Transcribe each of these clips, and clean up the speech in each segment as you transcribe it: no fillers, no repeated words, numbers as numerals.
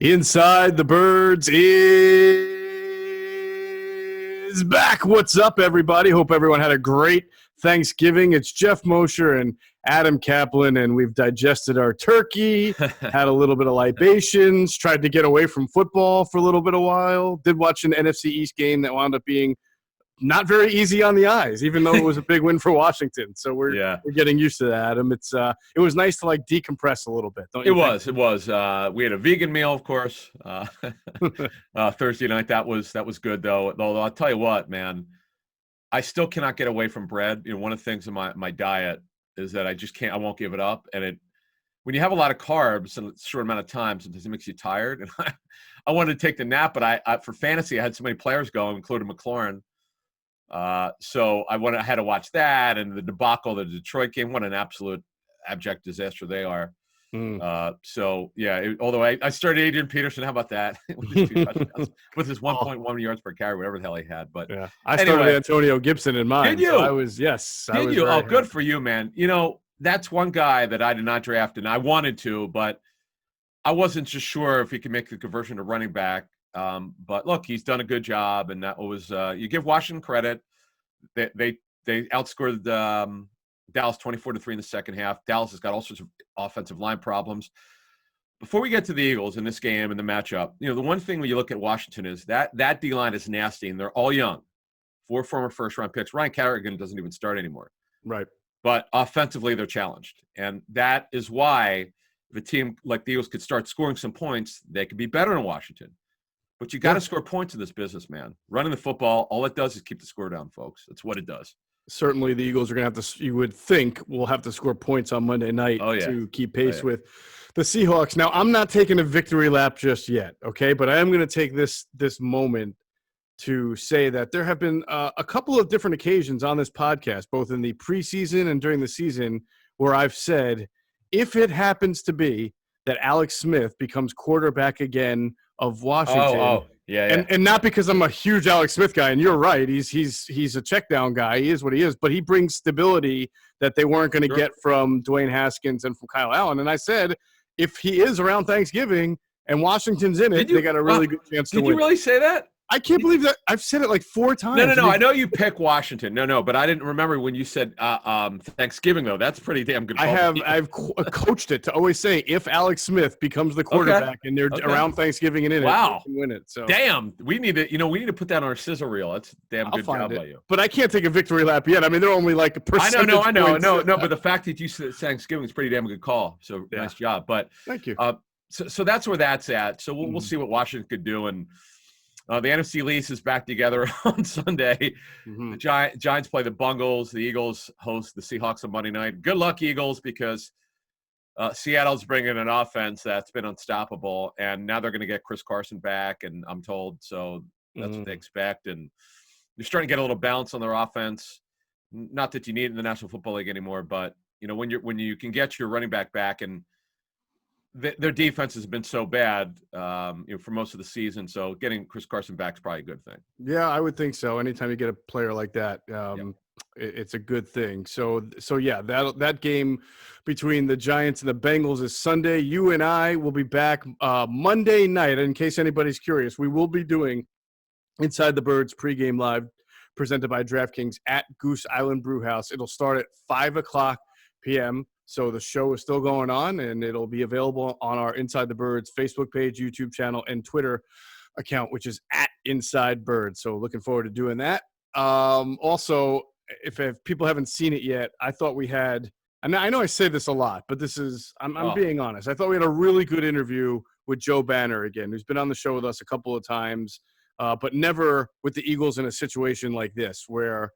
Inside the Birds is back. What's up, everybody? Hope everyone had a great Thanksgiving. It's Geoff Mosher and Adam Caplan, and we've digested our turkey, had a little bit of libations, tried to get away from football for a little bit of while, did watch an NFC East game that wound up being not very easy on the eyes, even though it was a big win for Washington. So we're getting used to that, Adam. It was nice to decompress a little bit, don't you think? It was. We had a vegan meal, of course, Thursday night. That was good though. Although I'll tell you what, man, I still cannot get away from bread. One of the things in my diet is that I just can't. I won't give it up. And when you have a lot of carbs in a short amount of time, sometimes it makes you tired. And I wanted to take the nap, but I for fantasy I had so many players going, including McLaurin. So I had to watch that and the debacle of the Detroit game. What an absolute abject disaster they are. Although I started Adrian Peterson, how about that? with his 2 touchdowns, with his 1.1 yards per carry, whatever the hell he had. But yeah, I started Antonio Gibson in mine. Did you? So I was good happy for you, man. That's one guy that I did not draft, and I wanted to, but I wasn't just sure if he could make the conversion to running back. But look, he's done a good job, and that was you give Washington credit. They outscored Dallas 24-3 in the second half. Dallas has got all sorts of offensive line problems. Before we get to the Eagles in this game and the matchup, the one thing when you look at Washington is that D-line is nasty, and they're all young. 4 former first-round picks. Ryan Kerrigan doesn't even start anymore. Right. But offensively, they're challenged. And that is why if a team like the Eagles could start scoring some points, they could be better than Washington. But you got to score points in this business, man. Running the football, all it does is keep the score down, folks. That's what it does. Certainly the Eagles are going to have to, you would think, will have to score points on Monday night to keep pace with the Seahawks. Now, I'm not taking a victory lap just yet, okay? But I am going to take this moment to say that there have been a couple of different occasions on this podcast, both in the preseason and during the season, where I've said, if it happens to be that Alex Smith becomes quarterback again of Washington. And not because I'm a huge Alex Smith guy, and you're right, he's a check down guy. He is what he is, but he brings stability that they weren't going to get from Dwayne Haskins and from Kyle Allen. And I said, if he is around Thanksgiving and Washington's in it, they got a really good chance to win. Did you really say that? I can't believe that. I've said it like 4 times. No. I know you pick Washington. No, but I didn't remember when you said Thanksgiving, though. That's pretty damn good. I've coached it to always say if Alex Smith becomes the quarterback and they're around Thanksgiving and in it, they can win it. So damn, we need to put that on our sizzle reel. That's a damn good job by you. But I can't take a victory lap yet. I mean, they're only like a percentage. I know. No, but the fact that you said Thanksgiving is pretty damn good call. So nice job. But thank you. So that's where that's at. So we'll see what Washington could do. And the NFC East is back together on Sunday. The Giants play the Bungles. The Eagles host the Seahawks on Monday night. Good luck, Eagles, because Seattle's bringing an offense that's been unstoppable, and now they're going to get Chris Carson back, and I'm told. So that's what they expect. And they're starting to get a little balance on their offense. Not that you need it in the National Football League anymore, but when you can get your running back back, and their defense has been so bad for most of the season. So getting Chris Carson back is probably a good thing. Yeah, I would think so. Anytime you get a player like that, it's a good thing. So yeah, that game between the Giants and the Bengals is Sunday. You and I will be back Monday night. In case anybody's curious, we will be doing Inside the Birds pregame live presented by DraftKings at Goose Island Brewhouse. It'll start at 5:00 p.m. So the show is still going on, and it'll be available on our Inside the Birds Facebook page, YouTube channel, and Twitter account, which is at Inside Birds. So looking forward to doing that. Also, if people haven't seen it yet, I thought we had – and I know I say this a lot, but this is – I'm being honest. I thought we had a really good interview with Joe Banner again, who's been on the show with us a couple of times, but never with the Eagles in a situation like this where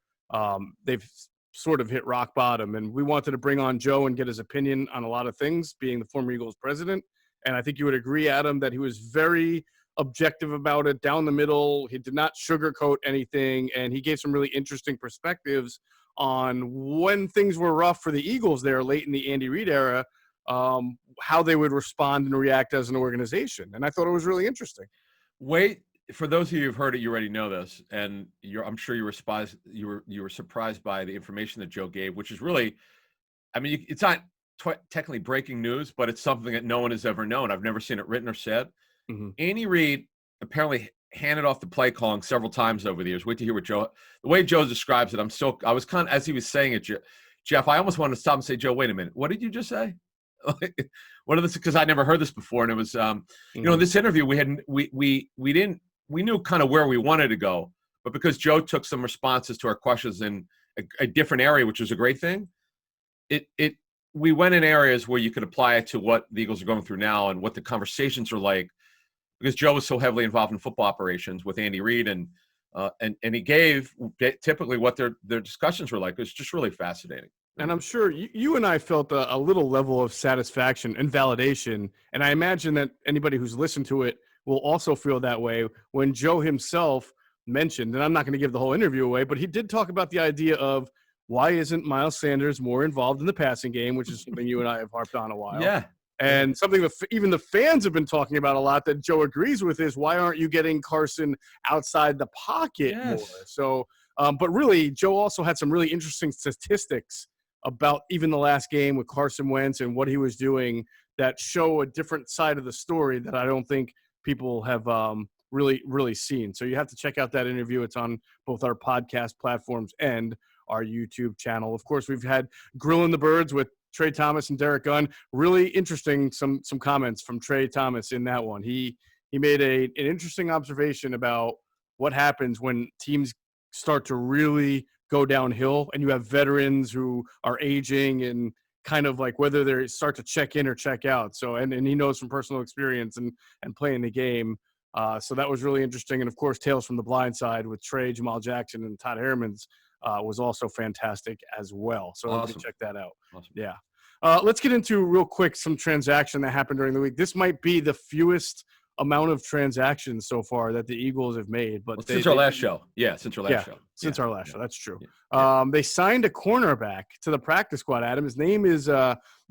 they've – sort of hit rock bottom, and we wanted to bring on Joe and get his opinion on a lot of things, being the former Eagles president. And I think you would agree, Adam, that he was very objective about it, down the middle. He did not sugarcoat anything, and he gave some really interesting perspectives on when things were rough for the Eagles there late in the Andy Reid era, how they would respond and react as an organization. And I thought it was really interesting. Wait. For those of you who've heard it, you already know this, and I'm sure you were surprised by the information that Joe gave, which is really, I mean, it's not technically breaking news, but it's something that no one has ever known. I've never seen it written or said. Andy Reid apparently handed off the play calling several times over the years. Wait to hear what the way Joe describes it. I was kind of, as he was saying it, Geoff, I almost wanted to stop and say, Joe, wait a minute. What did you just say? What are this? Because I never heard this before. And it was, you know, in this interview, we knew kind of where we wanted to go, but because Joe took some responses to our questions in a different area, which was a great thing, we went in areas where you could apply it to what the Eagles are going through now and what the conversations are like, because Joe was so heavily involved in football operations with Andy Reid, and he gave typically what their discussions were like. It was just really fascinating. And I'm sure you and I felt a little level of satisfaction and validation, and I imagine that anybody who's listened to it will also feel that way when Joe himself mentioned, and I'm not going to give the whole interview away, but he did talk about the idea of why isn't Miles Sanders more involved in the passing game, which is something you and I have harped on a while. Yeah. And something that even the fans have been talking about a lot that Joe agrees with is, why aren't you getting Carson outside the pocket more? So, but really, Joe also had some really interesting statistics about even the last game with Carson Wentz and what he was doing that show a different side of the story that I don't think people have really seen. So you have to check out that interview. It's on both our podcast platforms and our YouTube channel. Of course, we've had Grillin' the Birds with Trey Thomas and Derek Gunn. Really interesting, some comments from Trey Thomas in that one. He made an interesting observation about what happens when teams start to really go downhill and you have veterans who are aging and kind of like whether they start to check in or check out. So, and he knows from personal experience and playing the game. So that was really interesting. And of course, Tales from the Blind Side with Trey, Jamal Jackson, and Todd Herman's was also fantastic as well. So awesome. Check that out. Awesome. Yeah. Let's get into real quick some transaction that happened during the week. This might be the fewest amount of transactions so far that the Eagles have made. But since our last show. Yeah, since our last show. Since our last show. That's true. Yeah. They signed a cornerback to the practice squad, Adam. His name is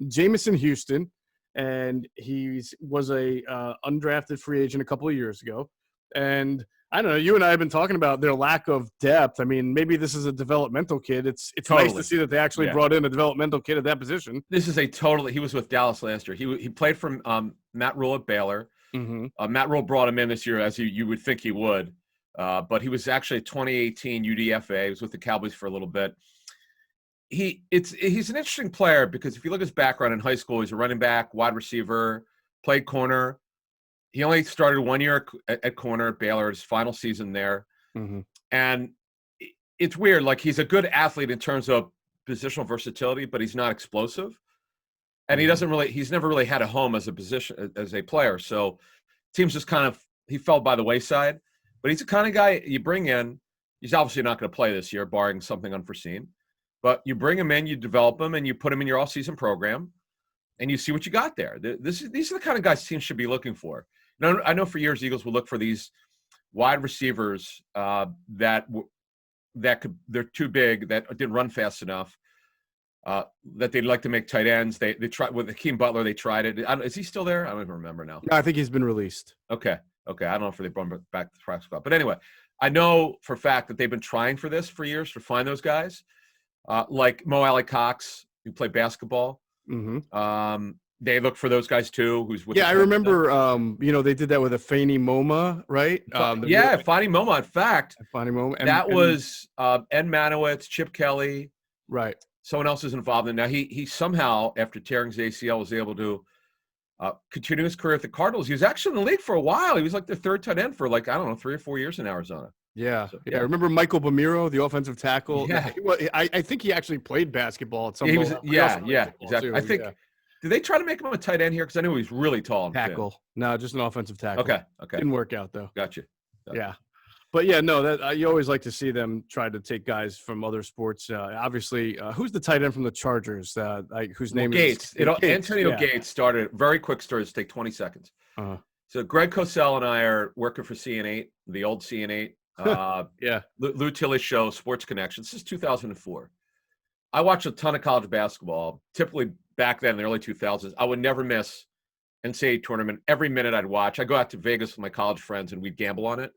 Jamison Houston, and he was a undrafted free agent a couple of years ago. And I don't know, you and I have been talking about their lack of depth. I mean, maybe this is a developmental kid. It's totally nice to see that they actually brought in a developmental kid at that position. This is he was with Dallas last year. He played from Matt Rule at Baylor. Mm-hmm. Matt Rule brought him in this year, as you would think he would. But he was actually a 2018 UDFA. He was with the Cowboys for a little bit. He's an interesting player because if you look at his background in high school, he's a running back, wide receiver, played corner. He only started 1 year at corner at Baylor, his final season there. Mm-hmm. And it's weird. Like, he's a good athlete in terms of positional versatility, but he's not explosive. And he's never really had a home as a player. So teams just he fell by the wayside. But he's the kind of guy you bring in. He's obviously not going to play this year, barring something unforeseen. But you bring him in, you develop him, and you put him in your all-season program, and you see what you got there. These are the kind of guys teams should be looking for. Now, I know for years Eagles will look for these wide receivers they're too big, that didn't run fast enough, that they'd like to make tight ends. They tried with Hakeem Butler. They tried it. Is he still there? I don't even remember now. No, I think he's been released. Okay. I don't know if they brought him back to the practice squad. But anyway, I know for a fact that they've been trying for this for years to find those guys, like Mo Alley Cox, who played basketball. Mm-hmm. They look for those guys too. I remember. They did that with a Fanny Moma, right? Fanny Moma. In fact, Fanny Moma. That was Ed Manowitz, Chip Kelly. Right. Someone else is involved in that. He somehow, after tearing his ACL, was able to continue his career at the Cardinals. He was actually in the league for a while. He was like the third tight end for 3 or 4 years in Arizona. Yeah. So, I remember Michael Bamiro, the offensive tackle. Yeah. I think he actually played basketball at some point. Exactly. I think. Did they try to make him a tight end here? Because I knew he was really tall. Tackle. No, just an offensive tackle. Okay. Didn't work out, though. Gotcha. Yeah. But, that you always like to see them try to take guys from other sports. Obviously, who's the tight end from the Chargers? Whose name is Gates. Antonio Gates started – very quick story. Just take 20 seconds. Uh-huh. So Greg Cosell and I are working for CN8, the old CN8. Lou Tilly's show, Sports Connection. This is 2004. I watch a ton of college basketball, typically – back then in the early 2000s, I would never miss NCAA tournament. Every minute I'd watch. I go out to Vegas with my college friends and we'd gamble on it.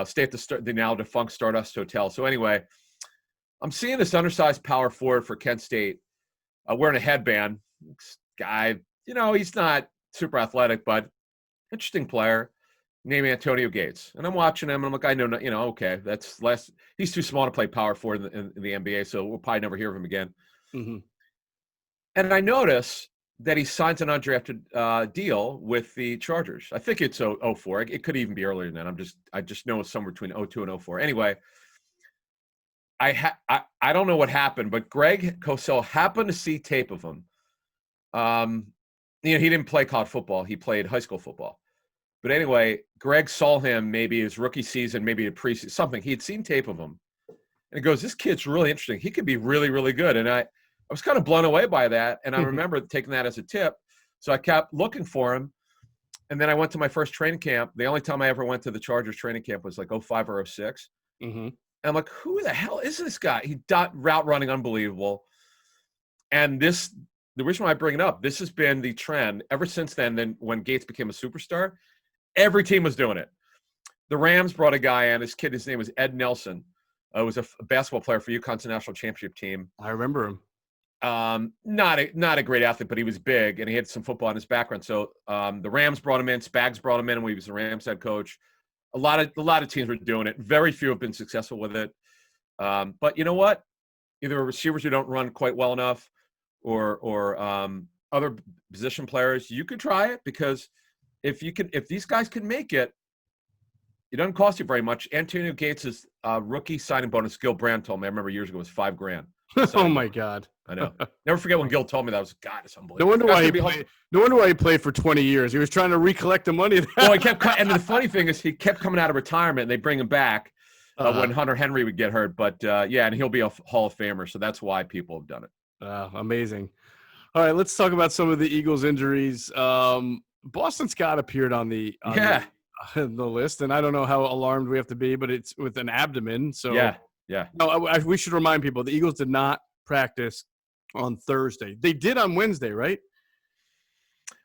Stay at the now defunct Stardust Hotel. So anyway, I'm seeing this undersized power forward for Kent State wearing a headband. This guy, he's not super athletic, but interesting player named Antonio Gates. And I'm watching him, and I'm like, I know, okay, that's less. He's too small to play power forward in the NBA, so we'll probably never hear of him again. Mm-hmm. And I notice that he signs an undrafted deal with the Chargers. I think it's 04. It could even be earlier than that. I just know it's somewhere between 02 and 04. Anyway, I don't know what happened, but Greg Cosell happened to see tape of him. He didn't play college football. He played high school football. But anyway, Greg saw him maybe his rookie season, maybe a preseason, something. He had seen tape of him. And he goes, this kid's really interesting. He could be really, really good. And I was kind of blown away by that. And I remember taking that as a tip. So I kept looking for him. And then I went to my first training camp. The only time I ever went to the Chargers training camp was like 05 or 06. Mm-hmm. And I'm like, who the hell is this guy? He route running unbelievable. And the reason why I bring it up, this has been the trend ever since then. Then when Gates became a superstar, every team was doing it. The Rams brought a guy in. His name was Ed Nelson. Was a basketball player for UConn's national championship team. I remember him. Not a great athlete, but he was big and he had some football in his background. So the Rams brought him in. Spags brought him in when he was the Rams head coach. A lot of teams were doing it. Very few have been successful with it. But you know what? Either receivers who don't run quite well enough, or other position players, you could try it, because if these guys can make it, it doesn't cost you very much. Antonio Gates' rookie signing bonus, Gil Brand told me, I remember years ago, was $5,000. Oh my God. I know. Never forget when Gil told me that. Was, God, it's unbelievable. No wonder why he played for 20 years. He was trying to recollect the money. Well, he kept and the funny thing is he kept coming out of retirement and they bring him back when Hunter Henry would get hurt. But and he'll be a Hall of Famer. So that's why people have done it. Amazing. All right, let's talk about some of the Eagles injuries. Boston Scott appeared on the list, and I don't know how alarmed we have to be, but it's with an abdomen. So yeah. No, we should remind people the Eagles did not practice on Thursday. They did on Wednesday, right?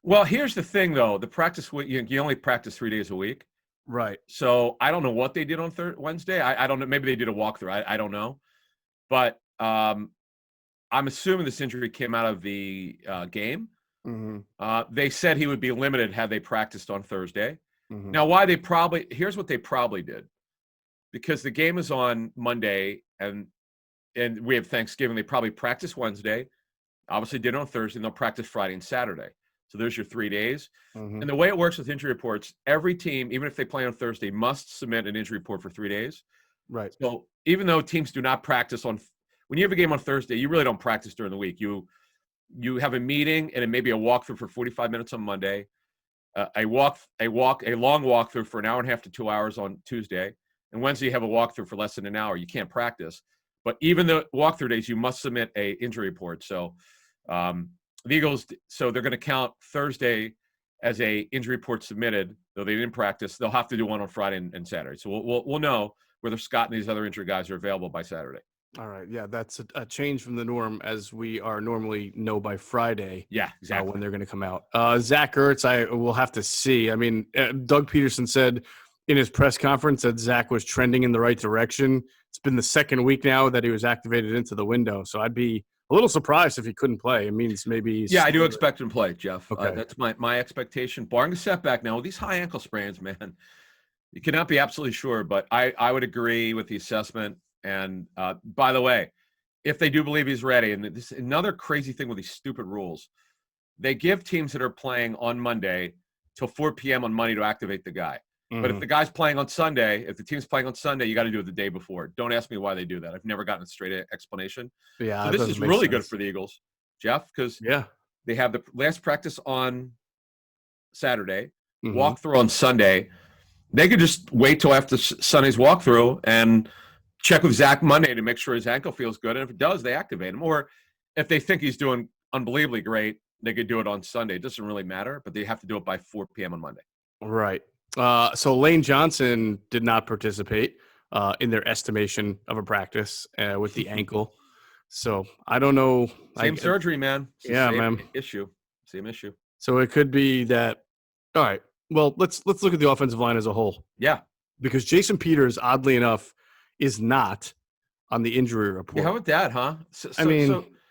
Well, here's the thing, though. The practice week, you only practice 3 days a week. Right. So I don't know what they did on Wednesday. I don't know. Maybe they did a walkthrough. I don't know. But I'm assuming this injury came out of the game. Mm-hmm. They said he would be limited had they practiced on Thursday. Mm-hmm. Now, here's what they probably did. Because the game is on Monday and we have Thanksgiving, they probably practice Wednesday, obviously did it on Thursday, and they'll practice Friday and Saturday. So there's your 3 days. Mm-hmm. And the way it works with injury reports, every team, even if they play on Thursday, must submit an injury report for 3 days. Right. So even though teams do not practice when you have a game on Thursday, you really don't practice during the week. You have a meeting and it may be a walkthrough for 45 minutes on Monday, a long walkthrough for an hour and a half to 2 hours on Tuesday. And Wednesday, you have a walkthrough for less than an hour. You can't practice. But even the walkthrough days, you must submit a injury report. So the Eagles, they're going to count Thursday as a injury report submitted, though they didn't practice. They'll have to do one on Friday and Saturday. So we'll know whether Scott and these other injured guys are available by Saturday. All right. Yeah, that's a change from the norm, as we are normally know by Friday. Yeah, exactly. When they're going to come out. Zach Ertz, I will have to see. I mean, Doug Peterson said in his press conference that Zach was trending in the right direction. It's been the second week now that he was activated into the window. So I'd be a little surprised if he couldn't play. It means maybe I do expect him to play, Geoff. Okay. That's my expectation. Barring a setback now, these high ankle sprains, man, you cannot be absolutely sure. But I would agree with the assessment. And by the way, if they do believe he's ready, and this is another crazy thing with these stupid rules, they give teams that are playing on Monday till 4 p.m. on Monday to activate the guy. But if the guy's playing on Sunday, if the team's playing on Sunday, you got to do it the day before. Don't ask me why they do that. I've never gotten a straight explanation. Yeah, so this is really good for the Eagles, Geoff, because they have the last practice on Saturday, walkthrough on Sunday. They could just wait till after Sunday's walkthrough and check with Zach Monday to make sure his ankle feels good. And if it does, they activate him. Or if they think he's doing unbelievably great, they could do it on Sunday. It doesn't really matter, but they have to do it by 4 p.m. on Monday. Right. So Lane Johnson did not participate in their estimation of a practice with the ankle. So I don't know. Same surgery, man. Same issue. So it could be that. All right. Well, let's look at the offensive line as a whole. Yeah. Because Jason Peters, oddly enough, is not on the injury report. Yeah, how about that, huh?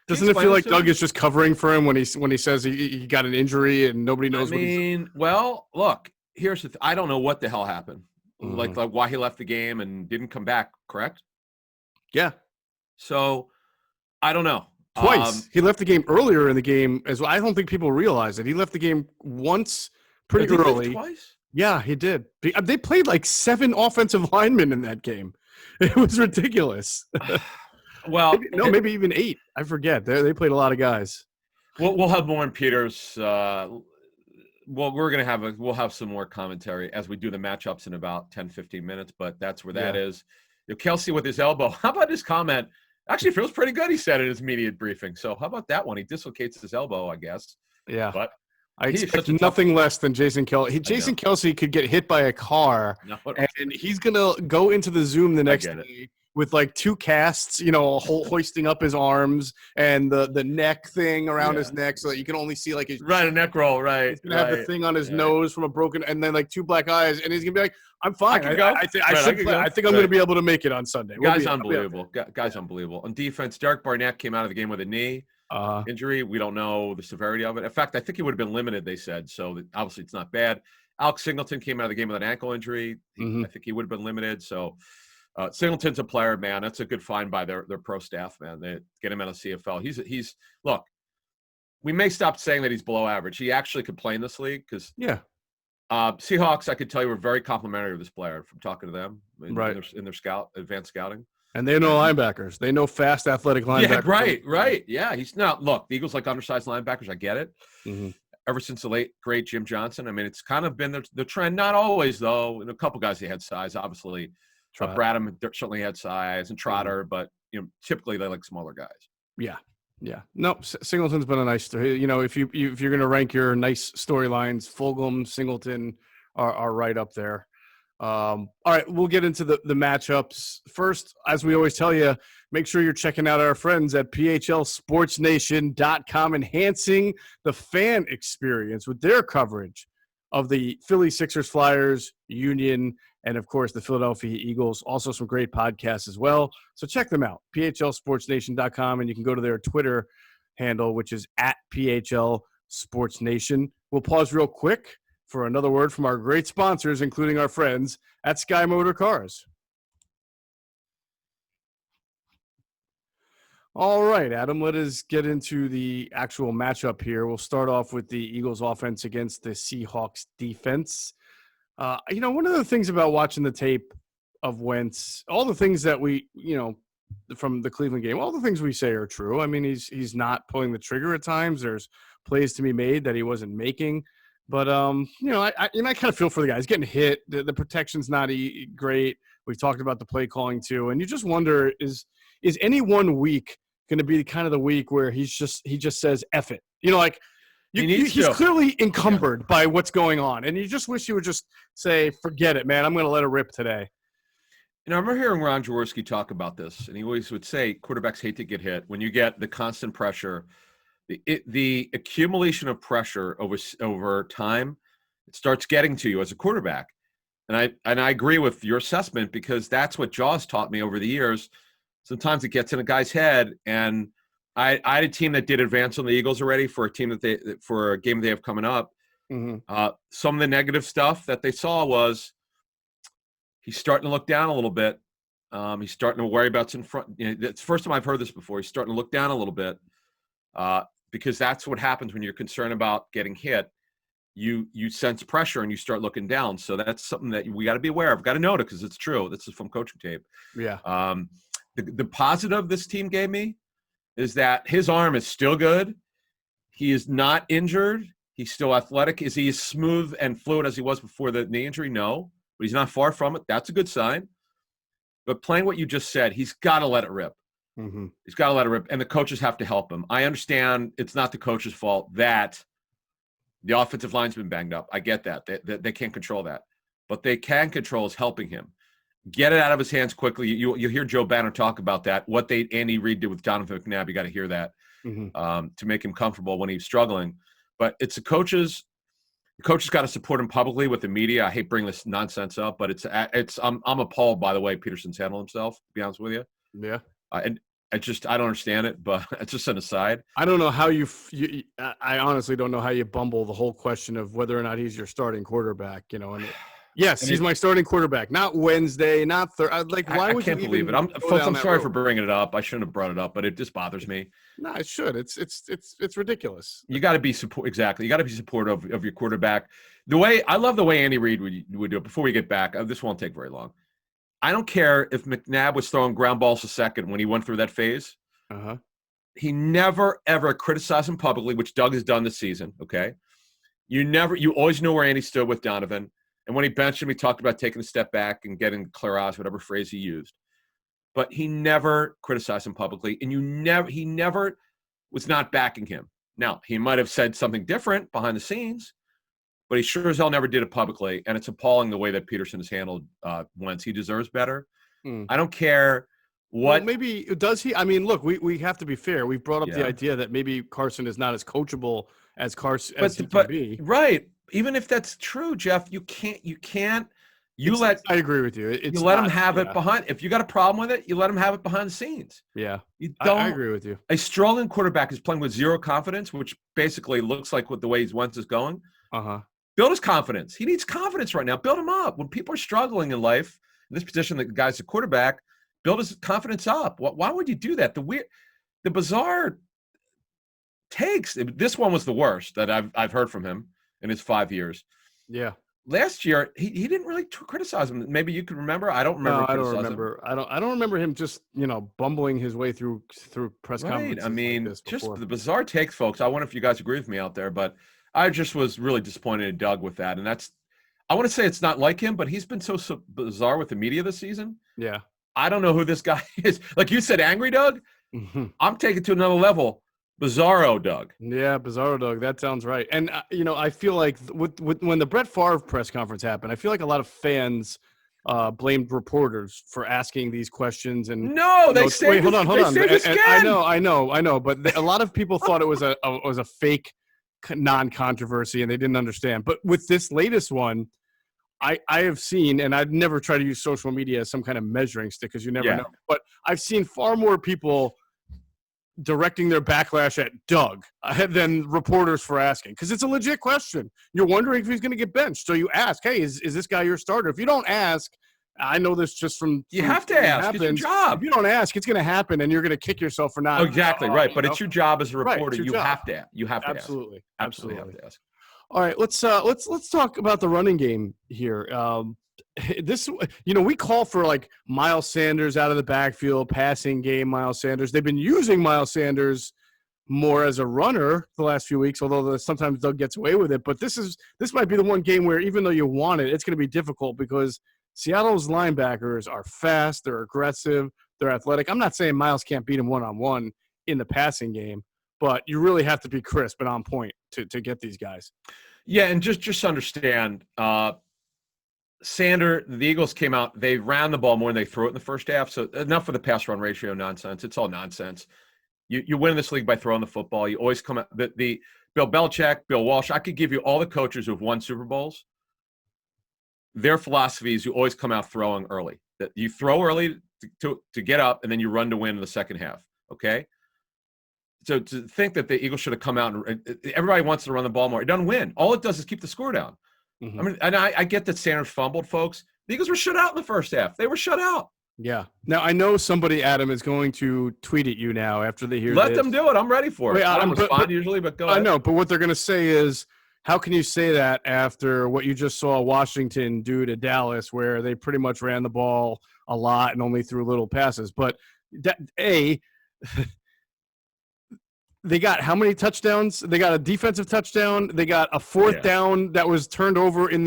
Doesn't it feel like Doug is just covering for him when he says he got an injury and nobody knows what he's... well, look, here's the I don't know what the hell happened. Mm-hmm. Like why he left the game and didn't come back, correct? Yeah. So I don't know. Twice. He left the game earlier in the game as well. I don't think people realize it. He left the game once pretty did he leave early. Twice? Yeah, he did. They played like 7 offensive linemen in that game. It was ridiculous. Well, maybe even 8. I forget. They played a lot of guys. We'll have more in Peters. Well, we'll have some more commentary as we do the matchups in about 10, 15 minutes, but that's where that is. Kelsey with his elbow. How about his comment? Actually feels pretty good, he said in his media briefing. So how about that one? He dislocates his elbow, I guess. Yeah. But I expect nothing less than Jason Kelsey. Jason Kelsey could get hit by a car, and he's going to go into the Zoom the next day with like 2 casts, hoisting up his arms and the neck thing around his neck so that you can only see like his a neck roll, right? He's going to have the thing on his nose from a broken, and then like 2 black eyes, and he's going to be like, I'm fine. I think I'm going to be able to make it on Sunday. Guy's unbelievable. Guy's unbelievable. On defense, Derek Barnett came out of the game with a knee injury. We don't know the severity of it. In fact, I think he would have been limited, they said. So obviously it's not bad. Alex Singleton came out of the game with an ankle injury. I think he would have been limited. So Singleton's a player, man. That's a good find by their pro staff, man. They get him out of CFL. He's look, we may stop saying that he's below average. He actually could play in this league because Seahawks, I could tell you, were very complimentary of this player from talking to them in their advanced scouting. And they know linebackers. They know fast, athletic linebackers. Yeah, right. Yeah, he's not. Look, the Eagles like undersized linebackers. I get it. Ever since the late, great Jim Johnson. I mean, it's kind of been the trend. Not always, though. And a couple guys, they had size, obviously. Bradham certainly had size, and Trotter, but typically they like smaller guys. Yeah. No, Singleton's been a nice story. If you're going to rank your nice storylines, Fulgham, Singleton are right up there. All right, we'll get into the matchups. First, as we always tell you, make sure you're checking out our friends at PHLSportsNation.com, enhancing the fan experience with their coverage of the Philly Sixers, Flyers, Union, and, of course, the Philadelphia Eagles. Also some great podcasts as well. So check them out, PHLSportsNation.com, and you can go to their Twitter handle, which is at PHLSportsNation. We'll pause real quick for another word from our great sponsors, including our friends at Sky Motor Cars. All right, Adam, let us get into the actual matchup here. We'll start off with the Eagles offense against the Seahawks defense. One of the things about watching the tape of Wentz, all the things that we, from the Cleveland game, all the things we say are true. I mean, he's not pulling the trigger at times. There's plays to be made that he wasn't making. But, I kind of feel for the guy. He's getting hit. The protection's not great. We've talked about the play calling too. And you just wonder, is any one week going to be kind of the week where he just says, F it? He's clearly encumbered by what's going on. And you just wish he would just say, forget it, man. I'm going to let it rip today. I remember hearing Ron Jaworski talk about this, and he always would say quarterbacks hate to get hit. When you get the constant pressure, the accumulation of pressure over time, it starts getting to you as a quarterback. And I agree with your assessment, because that's what Jaws taught me over the years. Sometimes it gets in a guy's head, and I had a team that did advance on the Eagles already for a game they have coming up. Some of the negative stuff that they saw was he's starting to look down a little bit. He's starting to worry about in front. It's the first time I've heard this before. He's starting to look down a little bit because that's what happens when you're concerned about getting hit. You sense pressure and you start looking down. So that's something that we got to be aware of. Got to know it because it's true. This is from coaching tape. Yeah. The positive this team gave me is that his arm is still good. He is not injured. He's still athletic. Is he as smooth and fluid as he was before the knee injury? No, but he's not far from it. That's a good sign. But playing what you just said, he's got to let it rip. He's got to let it rip, and the coaches have to help him. I understand it's not the coach's fault that the offensive line's been banged up. I get that. They can't control that. But they can control is helping him. Get it out of his hands quickly. You hear Joe Banner talk about that. What Andy Reid did with Donovan McNabb, you got to hear that to make him comfortable when he's struggling. But it's the coaches. The coaches got to support him publicly with the media. I hate bringing this nonsense up, but I'm appalled by the way Peterson's handled himself, to be honest with you. Yeah. And I don't understand it, but it's just an aside. I don't know how I honestly don't know how you bumble the whole question of whether or not he's your starting quarterback, and yes, he's my starting quarterback, not Wednesday, not Thursday. Why would I can't you believe it. Folks, I'm sorry for bringing it up. I shouldn't have brought it up, but it just bothers me. No, it should. It's ridiculous. You got to be exactly. You got to be supportive of your quarterback. I love the way Andy Reid would do it. Before we get back, this won't take very long. I don't care if McNabb was throwing ground balls a second when he went through that phase. He never, ever criticized him publicly, which Doug has done this season, okay? You always know where Andy stood with Donovan. And when he benched him, he talked about taking a step back and getting clear eyes, whatever phrase he used. But he never criticized him publicly, and he never was not backing him. Now, he might have said something different behind the scenes, but he sure as hell never did it publicly, and it's appalling the way that Peterson has handled Wentz. He deserves better. I don't care what. Well, maybe does he? I mean, look, we have to be fair. We've brought up the idea that maybe Carson is not as coachable as Carson as he can be. Right. Even if that's true, Geoff, you can't. I agree with you. You let him have it behind. If you got a problem with it, you let him have it behind the scenes. Yeah, I agree with you. A struggling quarterback is playing with zero confidence, which basically looks like the way Wentz is going. Build his confidence. He needs confidence right now. Build him up. When people are struggling in life, in this position, the guy's a quarterback, build his confidence up. Why would you do that? The bizarre takes. This one was the worst that I've heard from him in his 5 years. Yeah. Last year, he didn't really criticize him. Maybe you could remember. I don't remember. No, I don't remember. I don't remember him just bumbling his way through press conferences. I mean, like just the bizarre takes, folks. I wonder if you guys agree with me out there, but I just was really disappointed in Doug with that. And I want to say it's not like him, but he's been so bizarre with the media this season. Yeah. I don't know who this guy is. Like you said, angry Doug. I'm taking it to another level. Bizarro Doug. Yeah, Bizarro Doug. That sounds right. And, I feel like when the Brett Favre press conference happened, I feel like a lot of fans blamed reporters for asking these questions. And they said, wait, hold on. And I know. But a lot of people thought it was a fake non-controversy and they didn't understand. But with this latest one, I have seen, and I'd never try to use social media as some kind of measuring stick because you never know. But I've seen far more people directing their backlash at Doug than reporters for asking, because it's a legit question. You're wondering if he's going to get benched, so you ask, "Hey, is this guy your starter?" If you don't ask, I know this just from you have to ask. It's your job. If you don't ask, it's going to happen, and you're going to kick yourself for not. Exactly right, but it's your job as a reporter. You have to. You have to. Absolutely have to ask. All right, let's talk about the running game here. We call for like Miles Sanders out of the backfield, passing game Miles Sanders. They've been using Miles Sanders more as a runner the last few weeks, although sometimes Doug gets away with it. But this might be the one game where even though you want it, it's going to be difficult because Seattle's linebackers are fast, they're aggressive, they're athletic. I'm not saying Miles can't beat him one-on-one in the passing game, but you really have to be crisp and on point to get these guys. Yeah, and just understand, the Eagles came out, they ran the ball more than they threw it in the first half, so enough for the pass-run ratio nonsense. It's all nonsense. You win this league by throwing the football. You always come out – the Bill Belichick, Bill Walsh, I could give you all the coaches who've won Super Bowls. Their philosophy is you always come out throwing early. That you throw early to get up, and then you run to win in the second half, okay? So to think that the Eagles should have come out and everybody wants to run the ball more, it doesn't win. All it does is keep the score down. I mean, and I get that Sanders fumbled, folks. The Eagles were shut out in the first half. They were shut out. Yeah. Now, I know somebody, Adam, is going to tweet at you now after they hear Let them do it. I'm ready for it. I don't respond usually, but go ahead. I know, but what they're going to say is, how can you say that after what you just saw Washington do to Dallas, where they pretty much ran the ball a lot and only threw little passes? But, they got how many touchdowns? They got a defensive touchdown. They got a fourth down that was turned over at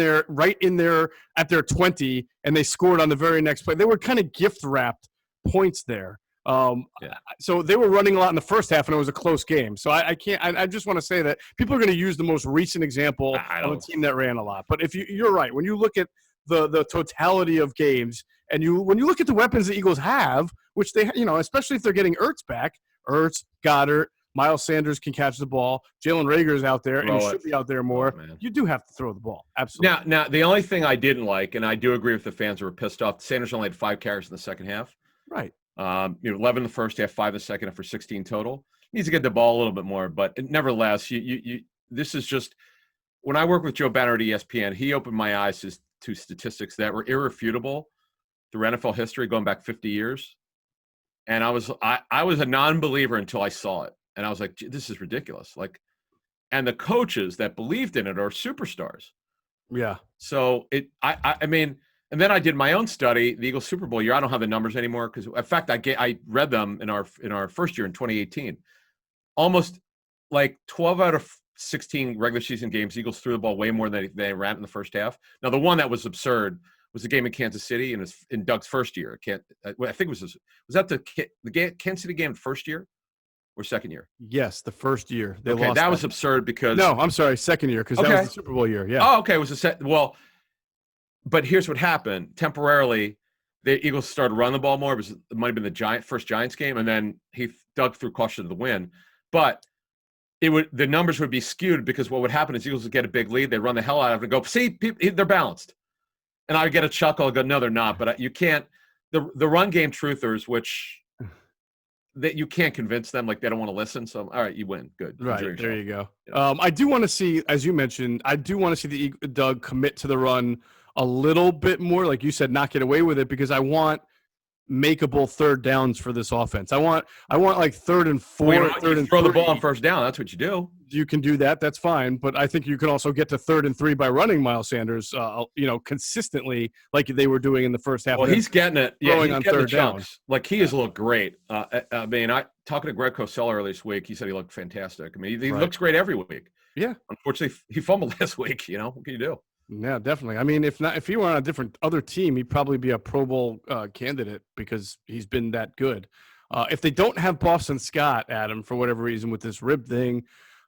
their 20, and they scored on the very next play. They were kind of gift-wrapped points there. So they were running a lot in the first half, and it was a close game. So I just want to say that people are going to use the most recent example of a team that ran a lot. But if you're right, when you look at the totality of games, and when you look at the weapons the Eagles have, which they, especially if they're getting Ertz back, Goddard, Miles Sanders can catch the ball. Jalen Reagor's out there, and he should be out there more. You do have to throw the ball. Absolutely. Now, the only thing I didn't like, and I do agree with the fans who were pissed off, Sanders only had 5 carries in the second half. Right. 11 in the first half, 5 in the second half for 16 total. Needs to get the ball a little bit more, but nevertheless, this is just when I work with Joe Banner at ESPN, he opened my eyes to statistics that were irrefutable through NFL history going back 50 years. And I was a non-believer until I saw it. And I was like, this is ridiculous. Like, and the coaches that believed in it are superstars. Yeah. So I mean, and then I did my own study, the Eagles Super Bowl year. I don't have the numbers anymore because, in fact, I read them in our first year in 2018. Almost like 12 out of 16 regular season games, Eagles threw the ball way more than they ran in the first half. Now, the one that was absurd was the game in Kansas City, and it's in Doug's first year. I think it was that the Kansas City game first year or second year? Yes, the first year. They okay, lost that was absurd because no, I'm sorry, second year because that was the Super Bowl year. Yeah. Oh, okay. It was well, but here's what happened. Temporarily, the Eagles started running the ball more. It might have been the first Giants game, and then Doug threw caution to the wind. But the numbers would be skewed because what would happen is Eagles would get a big lead. They'd run the hell out of it and go, see, they're balanced. And I would get a chuckle. I'd go, no, they're not. But you can't. The run game truthers, which that you can't convince them, like they don't want to listen. So, all right, you win. Good. Right. There you go. Yeah. I do want to see, as you mentioned, the Doug commit to the run a little bit more. Like you said, not get away with it because I want makeable third downs for this offense. I want like 3rd and 4, third and throw 3. the ball on first down. That's what you do. You can do that. That's fine. But I think you can also get to 3rd and 3 by running Miles Sanders, consistently like they were doing in the first half. Well, he's getting it. Yeah, he's on getting third the chunks. Like he has looked great. I mean, talking to Greg Cosell earlier this week, he said he looked fantastic. I mean, he looks great every week. Yeah. Unfortunately, he fumbled last week. What can you do? Yeah, definitely. I mean, if he were on a other team, he'd probably be a Pro Bowl candidate because he's been that good. If they don't have Boston Scott, Adam, for whatever reason with this rib thing,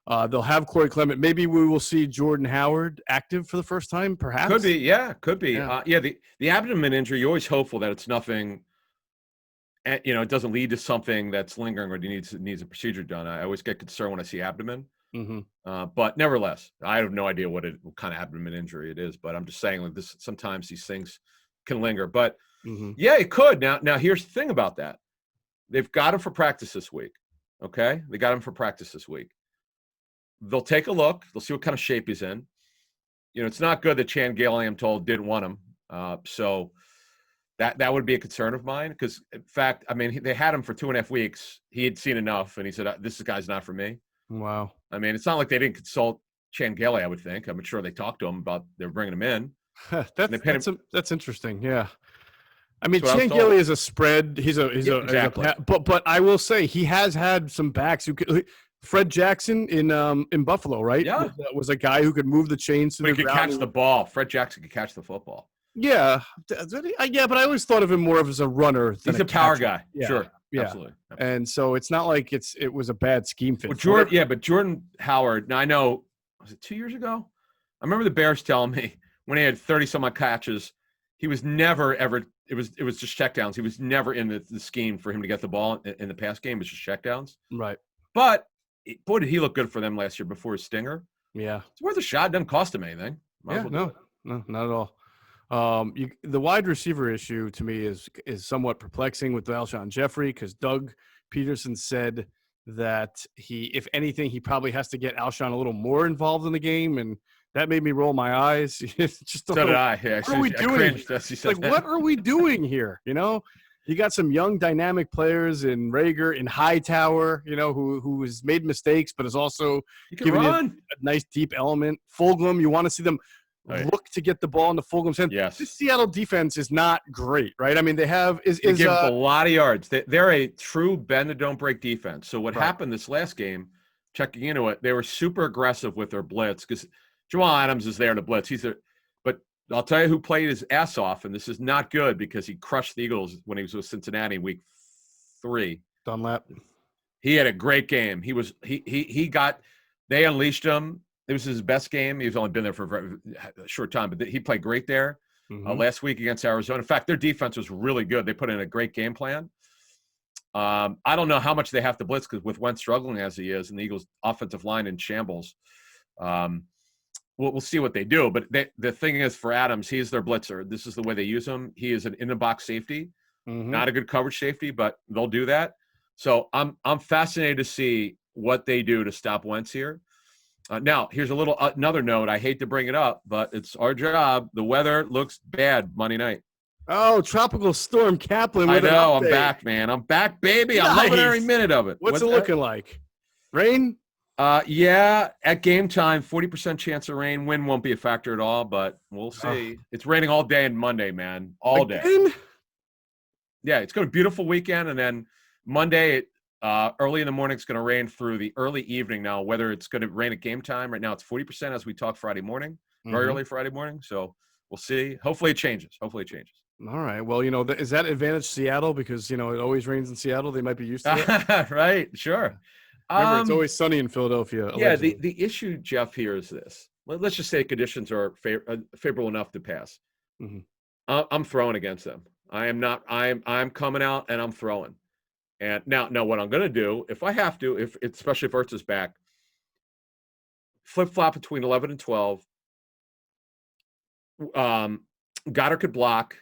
they'll have Corey Clement. Maybe we will see Jordan Howard active for the first time, perhaps. Could be, yeah, could be. Yeah. The abdomen injury, you're always hopeful that it's nothing. It doesn't lead to something that's lingering or needs a procedure done. I always get concerned when I see abdomen. Mm-hmm. But nevertheless, I have no idea what kind of abdomen injury it is. But I'm just saying, like this, sometimes these things can linger. But yeah, it could. Now here's the thing about that: they've got him for practice this week. Okay, they got him for practice this week. They'll take a look. They'll see what kind of shape he's in. It's not good that Chan Gailey, I'm told, didn't want him. So that would be a concern of mine because, in fact, I mean, they had him for 2.5 weeks. He had seen enough, and he said, "This guy's not for me." Wow. I mean, it's not like they didn't consult Chan Gailey, I would think. I'm sure they talked to him about they're bringing him in. That's interesting. Yeah. I mean, Chan Gailey is a spread. Exactly. But I will say he has had some backs who could. Fred Jackson in Buffalo, right? Yeah, was a guy who could move the chains to the ground. He could catch the ball. Fred Jackson could catch the football. Yeah, but I always thought of him more of as a runner. He's a power guy. Yeah. Sure, yeah. Absolutely. And so it's not like it was a bad scheme fit. Well, but Jordan Howard. Now I know, was it 2 years ago? I remember the Bears telling me when he had 30-some-odd catches, he was never ever. It was just checkdowns. He was never in the scheme for him to get the ball in the pass game. It was just checkdowns. Right. But boy, did he look good for them last year before his stinger. Yeah. It's worth a shot. It doesn't cost him anything. No, not at all. The wide receiver issue to me is somewhat perplexing with Alshon Jeffrey because Doug Peterson said that if anything, he probably has to get Alshon a little more involved in the game, and that made me roll my eyes. So did I. Yeah, what are we doing? What are we doing here? You got some young, dynamic players in Rager, in Hightower, who has made mistakes, but is also giving you a nice deep element. Fulgham, you want to see them look to get the ball into Fulgham's hand. Yes. This Seattle defense is not great, right? I mean, they give a lot of yards. They're a true bend and don't break defense. So what happened this last game, checking into it, they were super aggressive with their blitz because Jamal Adams is there to blitz. But I'll tell you who played his ass off, and this is not good because he crushed the Eagles when he was with Cincinnati in week 3. Dunlap. He had a great game. They unleashed him. It was his best game. He's only been there for a short time, but he played great there last week against Arizona. In fact, their defense was really good. They put in a great game plan. I don't know how much they have to blitz because with Wentz struggling as he is and the Eagles' offensive line in shambles, we'll see what they do. But the thing is, for Adams, he's their blitzer. This is the way they use him. He is an in-the-box safety. Not a good coverage safety, but they'll do that. So I'm fascinated to see what they do to stop Wentz here. Now, here's another note. I hate to bring it up, but it's our job. The weather looks bad Monday night. Oh, tropical storm Caplan. I know. I'm back, man. I'm back, baby. I'm loving every minute of it. What's it looking like? Rain? Yeah, at game time, 40% chance of rain. Wind won't be a factor at all, but we'll see. It's raining all day on Monday, man. All day. Yeah, it's got a beautiful weekend, and then Monday, early in the morning, it's going to rain through the early evening. Now, whether it's going to rain at game time, right now it's 40% as we talk Friday morning, very early Friday morning. So we'll see. Hopefully it changes. All right. Well, is that advantage Seattle because, it always rains in Seattle? They might be used to it. Right. Sure. Remember, it's always sunny in Philadelphia. Yeah. The issue, Geoff, here is this. Let's just say conditions are favorable enough to pass. I'm throwing against them. I am not. I'm coming out and I'm throwing. And now what I'm going to do, if I have to, especially if Ertz is back, flip-flop between 11 and 12. Goddard could block,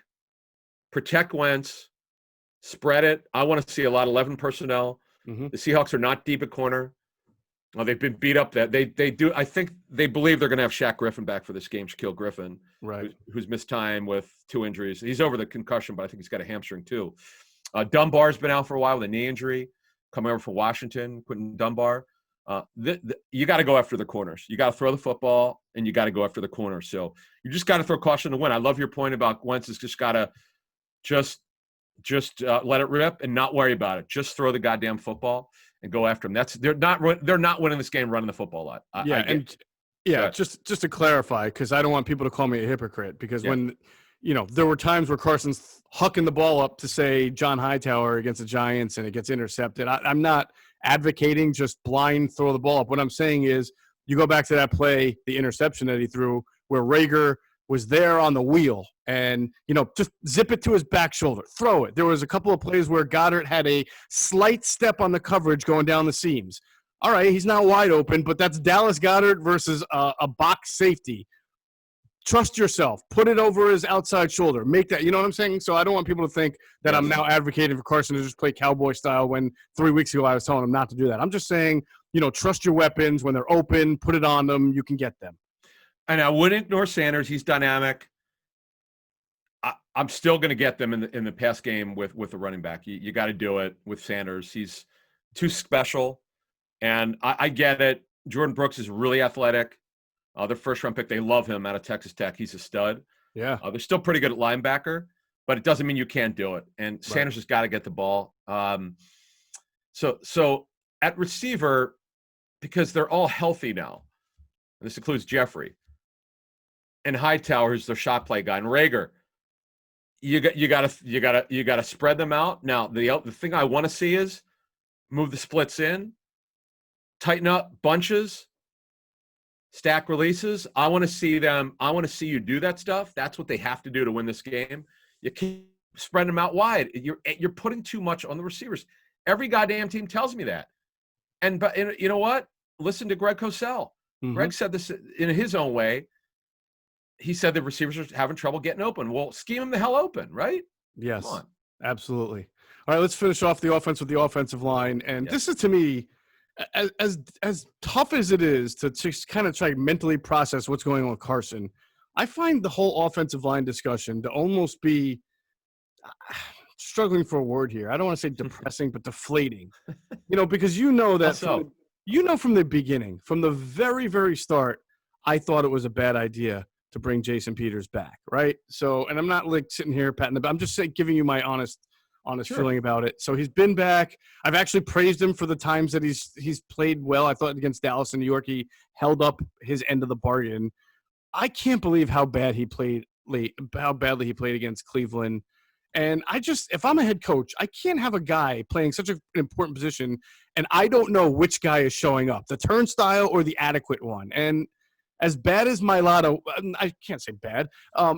protect Wentz, spread it. I want to see a lot of 11 personnel. The Seahawks are not deep at corner. They've been beat up. That they do. I think they believe they're going to have Shaq Griffin back for this game. Shaquille Griffin, right, who's missed time with 2 injuries. He's over the concussion, but I think he's got a hamstring too. Dunbar's been out for a while with a knee injury, coming over from Washington, Quentin Dunbar. You got to go after the corners. You got to throw the football, and you got to go after the corners. So you just got to throw caution to win. I love your point about Wentz has just got to just let it rip and not worry about it. Just throw the goddamn football and go after them. They're not winning this game running the football a lot. Just to clarify, because I don't want people to call me a hypocrite, because when there were times where Carson's hucking the ball up to say John Hightower against the Giants and it gets intercepted. I'm not advocating just blind throw the ball up. What I'm saying is you go back to that play, the interception that he threw, where Rager was there on the wheel and, just zip it to his back shoulder, throw it. There was a couple of plays where Goddard had a slight step on the coverage going down the seams. All right, he's not wide open, but that's Dallas Goedert versus a box safety. Trust yourself. Put it over his outside shoulder. Make that – you know what I'm saying? So I don't want people to think that I'm now advocating for Carson to just play cowboy style when 3 weeks ago I was telling him not to do that. I'm just saying, trust your weapons. When they're open, put it on them. You can get them. And I wouldn't ignore Sanders. He's dynamic. I'm still going to get them in the pass game with the running back. You got to do it with Sanders. He's too special. And I get it. Jordan Brooks is really athletic. Their first-round pick, they love him out of Texas Tech. He's a stud. Yeah. They're still pretty good at linebacker, but it doesn't mean you can't do it. And Sanders has got to get the ball. So at receiver, because they're all healthy now, and this includes Jeffrey, and Hightower, who's their shot play guy, and Rager, you got to spread them out. Now, the thing I want to see is move the splits in, tighten up bunches, stack releases. I want to see you do that stuff. That's what they have to do to win this game. You keep spreading them out wide. You're putting too much on the receivers. Every goddamn team tells me that. But you know what? Listen to Greg Cosell. Greg said this in his own way. He said the receivers are having trouble getting open. Well, scheme them the hell open, right? Yes, come on. Absolutely. All right, let's finish off the offense with the offensive line. And this is, to me, as tough as it is to just kind of try to mentally process what's going on with Carson, I find the whole offensive line discussion to almost be struggling for a word here. I don't want to say depressing, but deflating. Because that from the beginning, from the very, very start, I thought it was a bad idea to bring Jason Peters back, right? So, and I'm not like sitting here patting the back. I'm just giving you my honest feeling about it. So he's been back. I've actually praised him for the times that he's played well. I thought against Dallas and New York, he held up his end of the bargain. I can't believe how badly he played against Cleveland. And if I'm a head coach, I can't have a guy playing such an important position and I don't know which guy is showing up, the turnstile or the adequate one. And as bad as Mailata, I can't say bad,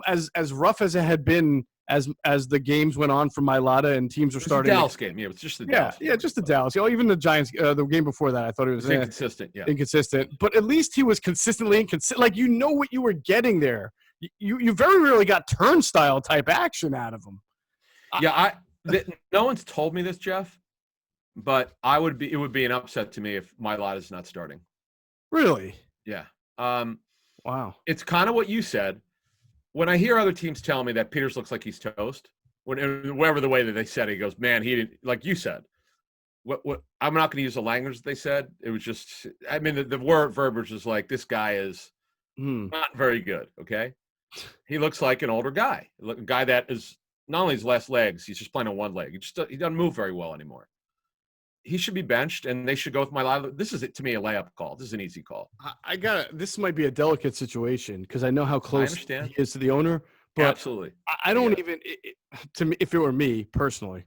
as rough as it had been as the games went on for Mailata and teams were starting. The Dallas game, yeah, it's just the Dallas. Yeah, just the Dallas. Even the Giants, the game before that, I thought it was inconsistent. Yeah, inconsistent. But at least he was consistently inconsistent. Like what you were getting there. You very rarely got turnstile type action out of him. Yeah, No one's told me this, Geoff, but it would be an upset to me if Mailata's not starting. Really? Yeah. Wow. It's kind of what you said. When I hear other teams tell me that Peters looks like he's toast, whatever the way that they said it, he goes, man, he didn't, like you said. What I'm not going to use the language that they said. It was just, I mean, the word verbiage is like, this guy is not very good. Okay. He looks like an older guy, a guy that is not only his last legs, he's just playing on one leg. He doesn't move very well anymore. He should be benched, and they should go with Mailata. This is, to me, a layup call. This is an easy call. This might be a delicate situation because I know how close he is to the owner. But absolutely. I don't even, to me, if it were me personally,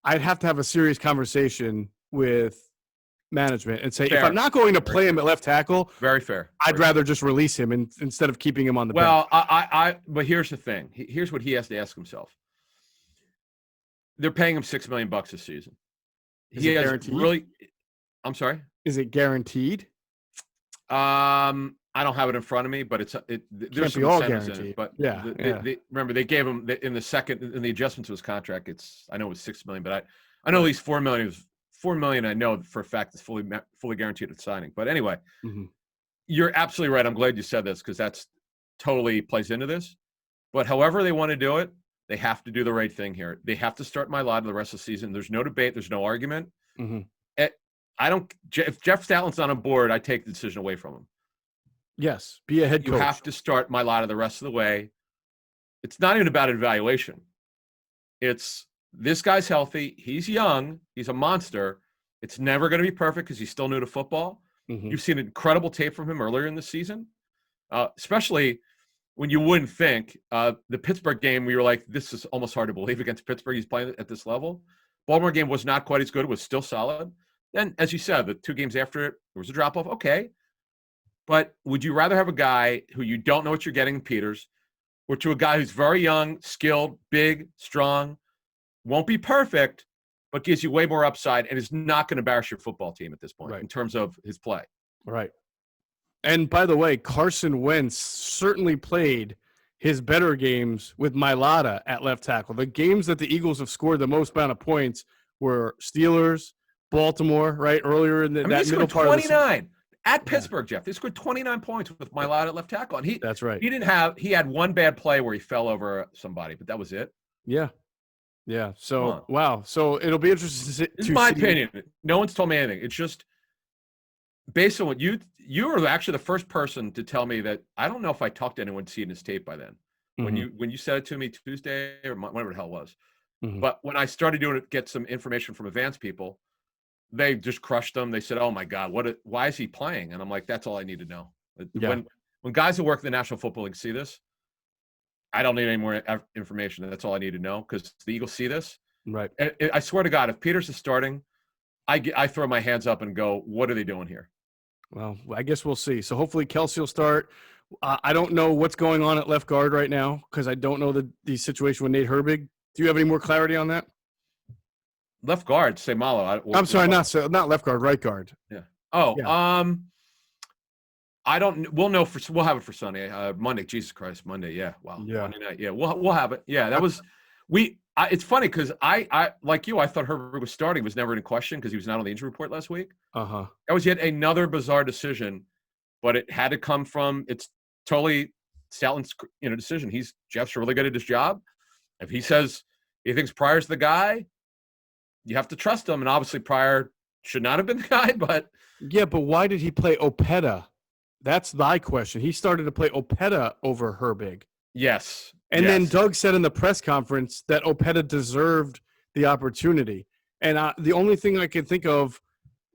I'd have to have a serious conversation with management and say, if I'm not going to play him at left tackle, very fair. I'd rather just release him instead of keeping him on the bench. Well, but here's the thing. Here's what he has to ask himself. They're paying him $6 million this season. Is it guaranteed? I'm sorry. Is it guaranteed? I don't have it in front of me, but there's some incentives in it. But remember, they gave him in the adjustment to his contract. I know it was $6 million, but I know at least $4 million. $4 million, I know for a fact is fully guaranteed at signing. But anyway, you're absolutely right. I'm glad you said this because that's totally plays into this. But however they want to do it, they have to do the right thing here. They have to start Mailata the rest of the season. There's no debate. There's no argument. If Jeff Statlin's not on board, I take the decision away from him. Yes, be a head coach. You have to start Mailata the rest of the way. It's not even about evaluation. It's this guy's healthy. He's young. He's a monster. It's never going to be perfect because he's still new to football. You've seen incredible tape from him earlier in the season, especially when you wouldn't think the Pittsburgh game, we were like, this is almost hard to believe against Pittsburgh. He's playing at this level. Baltimore game was not quite as good. It was still solid. Then, as you said, the 2 games after it, there was a drop-off. Okay. But would you rather have a guy who you don't know what you're getting in Peters, or to a guy who's very young, skilled, big, strong, won't be perfect, but gives you way more upside and is not going to embarrass your football team at this point in terms of his play? Right. And by the way, Carson Wentz certainly played his better games with Mailata at left tackle. The games that the Eagles have scored the most amount of points were Steelers, Baltimore, right? Earlier in that middle part 29 of the season. At Pittsburgh, Geoff. They scored 29 points with Mailata at left tackle. And that's right. He had one bad play where he fell over somebody, but that was it. Yeah. Yeah. So, wow. So it'll be interesting to see. This is my opinion. No one's told me anything. It's just based on what you were actually the first person to tell me that. I don't know if I talked to anyone seeing his tape by then. When you said it to me Tuesday or whatever the hell it was. But when I started doing it, get some information from advanced people, they just crushed them. They said, "Oh my God, why is he playing?" And I'm like, "That's all I need to know." Yeah. When guys who work in the National Football League see this, I don't need any more information. That's all I need to know because the Eagles see this. Right. I swear to God, if Peters is starting, I throw my hands up and go, "What are they doing here?" Well, I guess we'll see. So hopefully Kelsey will start. I don't know what's going on at left guard right now because I don't know the situation with Nate Herbig. Do you have any more clarity on that? Left guard, say Malo. I'm sorry, not left guard, right guard. Yeah. Oh, yeah. I don't. We'll know we'll have it for Sunday, Monday. Jesus Christ, Monday. Yeah. Wow. Yeah. Monday night. Yeah. We'll have it. Yeah. That was it's funny because I like you. I thought Herbig was starting. Was never in question because he was not on the injury report last week. That was yet another bizarre decision, but it had to come from. It's totally Statlin's decision. Jeff's really good at his job. If he says he thinks Pryor's the guy, you have to trust him. And obviously Pryor should not have been the guy, but. Yeah, but why did he play Opeta? That's my question. He started to play Opeta over Herbig. Yes. And then Doug said in the press conference that Opeta deserved the opportunity. And the only thing I could think of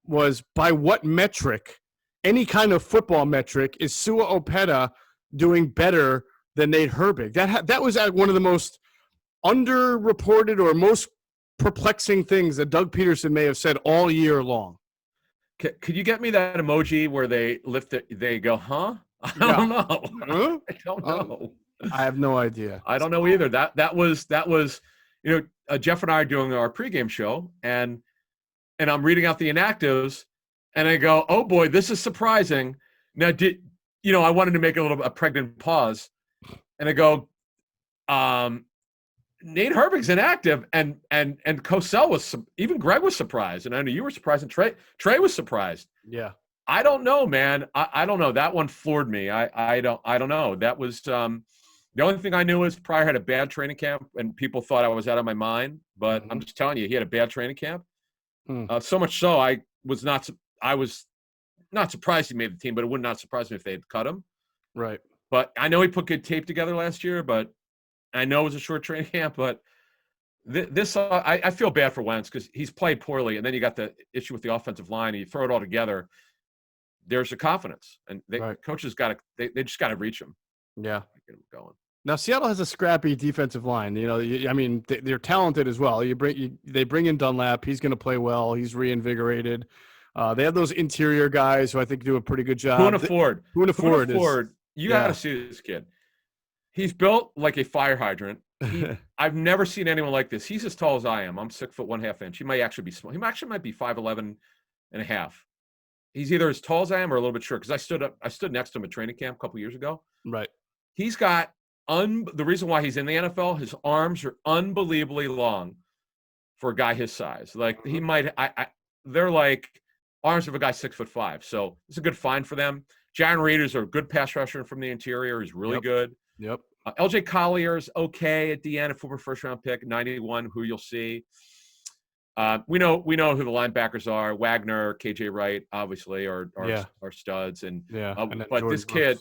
was by what metric, any kind of football metric, is Sua Opeta doing better than Nate Herbig? That was one of the most underreported or most perplexing things that Doug Peterson may have said all year long. Could you get me that emoji where they lift it? They go, huh? I don't know. Huh? I don't know. I have no idea. I don't know either. That was Geoff and I are doing our pregame show, and I'm reading out the inactives, and I go, oh boy, this is surprising. Now, I wanted to make a pregnant pause, and I go, Nate Herbig's inactive, and Cosell was even Greg was surprised, and I know you were surprised, and Trey was surprised. Yeah. I don't know, man. I don't know. That one floored me. I don't know. That was the only thing I knew is Pryor had a bad training camp, and people thought I was out of my mind. But I'm just telling you, he had a bad training camp. So much so, I was not surprised he made the team, but it would not surprise me if they had cut him. Right. But I know he put good tape together last year, but I know it was a short training camp. But this I feel bad for Wentz because he's played poorly, and then you got the issue with the offensive line, and you throw it all together. There's a confidence, and coaches got to they just got to reach him. Yeah, get him going. Now Seattle has a scrappy defensive line. You know, I mean, they're talented as well. They bring in Dunlap. He's going to play well. He's reinvigorated. They have those interior guys who I think do a pretty good job. Poona Ford. You got to see this kid. He's built like a fire hydrant. I've never seen anyone like this. He's as tall as I am. I'm 6'1.5". He might actually be small. He actually might be 5'11 and a half. He's either as tall as I am or a little bit short because I stood next to him at training camp a couple years ago. Right. He's got the reason why he's in the NFL, his arms are unbelievably long for a guy his size. Like he might they're like arms of a guy 6'5". So it's a good find for them. Jaron Reed is a good pass rusher from the interior. He's really good. Yep. LJ Collier's okay at the end, a former first-round pick, 91, who you'll see. We know who the linebackers are. Wagner, KJ Wright, obviously, are studs. And but Jordan this kid,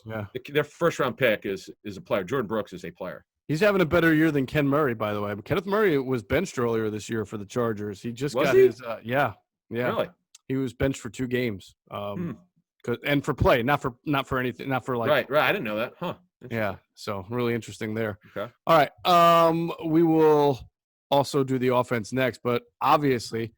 their first-round pick is a player. Jordan Brooks is a player. He's having a better year than Ken Murray, by the way. But Kenneth Murray was benched earlier this year for the Chargers. He just got his Really? He was benched for 2 games. And for play, not for anything, not for like right. I didn't know that. Huh. Yeah. So really interesting there. Okay. All right. We will also do the offense next, but obviously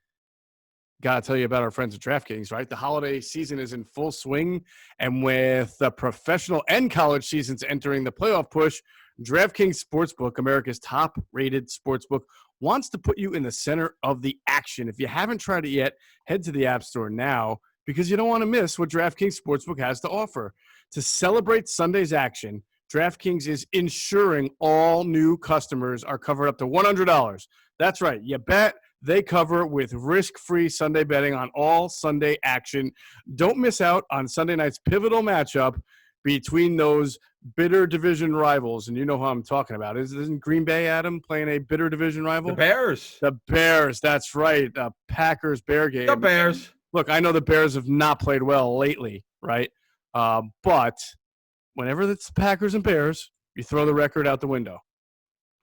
got to tell you about our friends at DraftKings, right? The holiday season is in full swing, and with the professional and college seasons entering the playoff push, DraftKings Sportsbook, America's top-rated sportsbook, wants to put you in the center of the action. If you haven't tried it yet, head to the App Store now because you don't want to miss what DraftKings Sportsbook has to offer. To celebrate Sunday's action, DraftKings is ensuring all new customers are covered up to $100. That's right. You bet, they cover with risk-free Sunday betting on all Sunday action. Don't miss out on Sunday night's pivotal matchup between those bitter division rivals. And you know who I'm talking about. Isn't Green Bay, Adam, playing a bitter division rival? The Bears. The Bears, that's right. The Packers-Bear game. The Bears. Look, I know the Bears have not played well lately, right? But whenever it's the Packers and Bears, you throw the record out the window.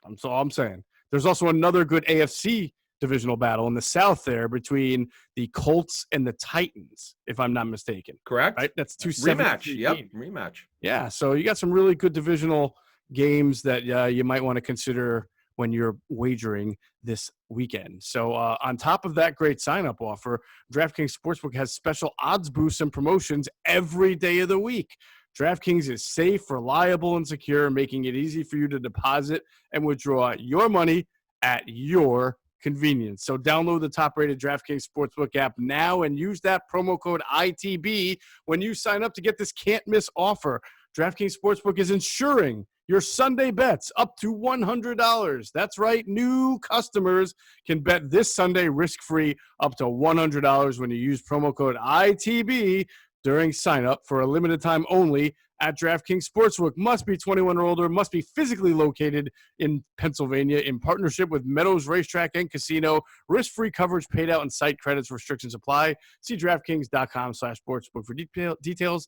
That's all I'm saying. There's also another good AFC divisional battle in the South there between the Colts and the Titans, if I'm not mistaken. Correct. Right? That's 2 rematch. Yep, rematch. Yeah, so you got some really good divisional games that you might want to consider when you're wagering this weekend. So on top of that great sign-up offer, DraftKings Sportsbook has special odds boosts and promotions every day of the week. DraftKings is safe, reliable, and secure, making it easy for you to deposit and withdraw your money at your convenience. So download the top-rated DraftKings Sportsbook app now and use that promo code ITB when you sign up to get this can't-miss offer. DraftKings Sportsbook is ensuring your Sunday bets up to $100. That's right. New customers can bet this Sunday risk-free up to $100 when you use promo code ITB during sign-up for a limited time only at DraftKings Sportsbook. Must be 21 or older, must be physically located in Pennsylvania in partnership with Meadows Racetrack and Casino. Risk-free coverage paid out and site credits. Restrictions apply. See DraftKings.com/sportsbook for details.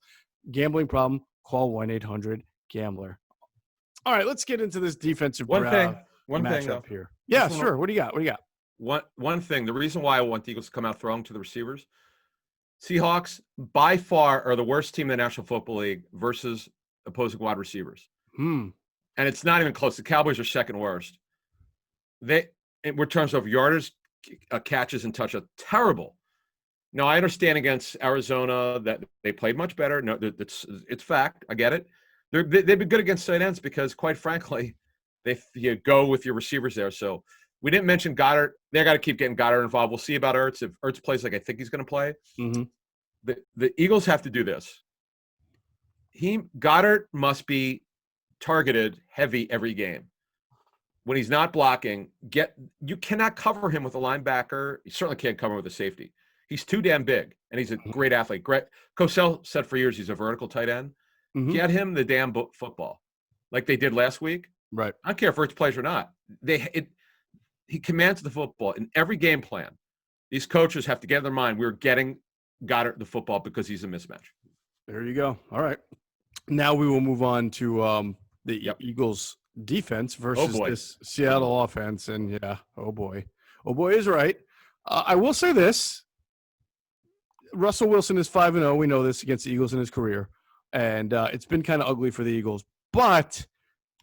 Gambling problem, call 1-800-GAMBLER. All right, let's get into this defensive one thing up here. Yeah, sure. What do you got? One thing. The reason why I want the Eagles to come out throwing to the receivers, Seahawks by far are the worst team in the National Football League versus opposing wide receivers. And it's not even close. The Cowboys are second worst. They, in terms of yardage, catches, and touchdowns, terrible. Now, I understand against Arizona that they played much better. No, it's fact. I get it. They've been good against tight ends because, quite frankly, you go with your receivers there. So we didn't mention Goddard. They got to keep getting Goddard involved. We'll see about Ertz. If Ertz plays like I think he's going to play, the Eagles have to do this. Goddard must be targeted heavy every game. when he's not blocking, you cannot cover him with a linebacker. You certainly can't cover him with a safety. He's too damn big, and he's a great athlete. Cosell said for years he's a vertical tight end. Get him the damn football, like they did last week. Right. I don't care if Ertz plays or not. He commands the football in every game plan. These coaches have to get in their mind, we're getting Goddard the football because he's a mismatch. There you go. All right. Now we will move on to the Eagles defense versus this Seattle offense. And yeah, oh boy is right. I will say this. Russell Wilson is 5-0. We know this against the Eagles in his career. And it's been kind of ugly for the Eagles. But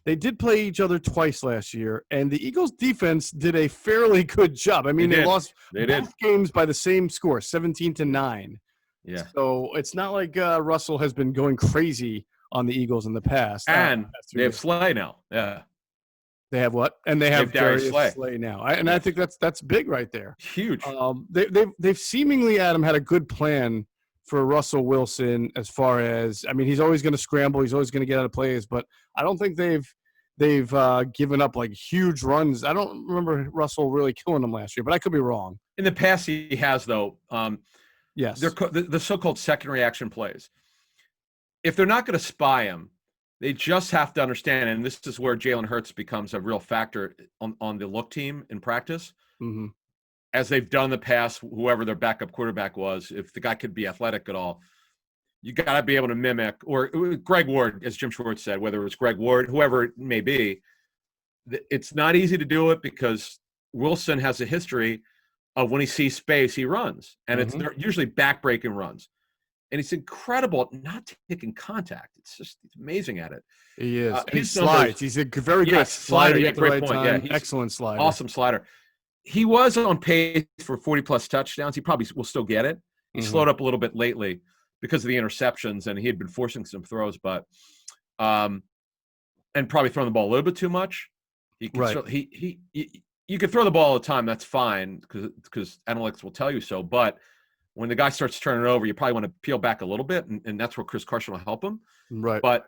they did play each other twice last year, and the Eagles defense did a fairly good job. I mean, they lost both games by the same score, 17-9. Yeah. So it's not like Russell has been going crazy on the Eagles in the past. And they have Slay now. Yeah. They have what? And they have Darius Slay now. I think that's big right there. Huge. They've seemingly, Adam, had a good plan for Russell Wilson as far as, I mean, he's always going to scramble. He's always going to get out of plays, but I don't think they've given up like huge runs. I don't remember Russell really killing them last year, but I could be wrong. In the past, he has, though. Yes. They're the so-called second reaction plays. If they're not going to spy him, they just have to understand, and this is where Jalen Hurts becomes a real factor on the look team in practice. Mm-hmm. As they've done in the past, whoever their backup quarterback was, if the guy could be athletic at all, you got to be able to mimic, or Greg Ward, as Jim Schwartz said, whether it was Greg Ward, whoever it may be, it's not easy to do it because Wilson has a history of when he sees space, he runs. And they're usually back-breaking runs. And he's incredible at not taking contact. He's amazing at it. He is. He slides. He's a very good slider. Yeah, great point. Yeah, excellent slider. Awesome slider. He was on pace for 40-plus touchdowns. He probably will still get it. He slowed up a little bit lately because of the interceptions, and he had been forcing some throws, but and probably throwing the ball a little bit too much. He you can throw the ball all the time. That's fine because analytics will tell you so. But when the guy starts turning it over, you probably want to peel back a little bit, and that's where Chris Carson will help him. Right. But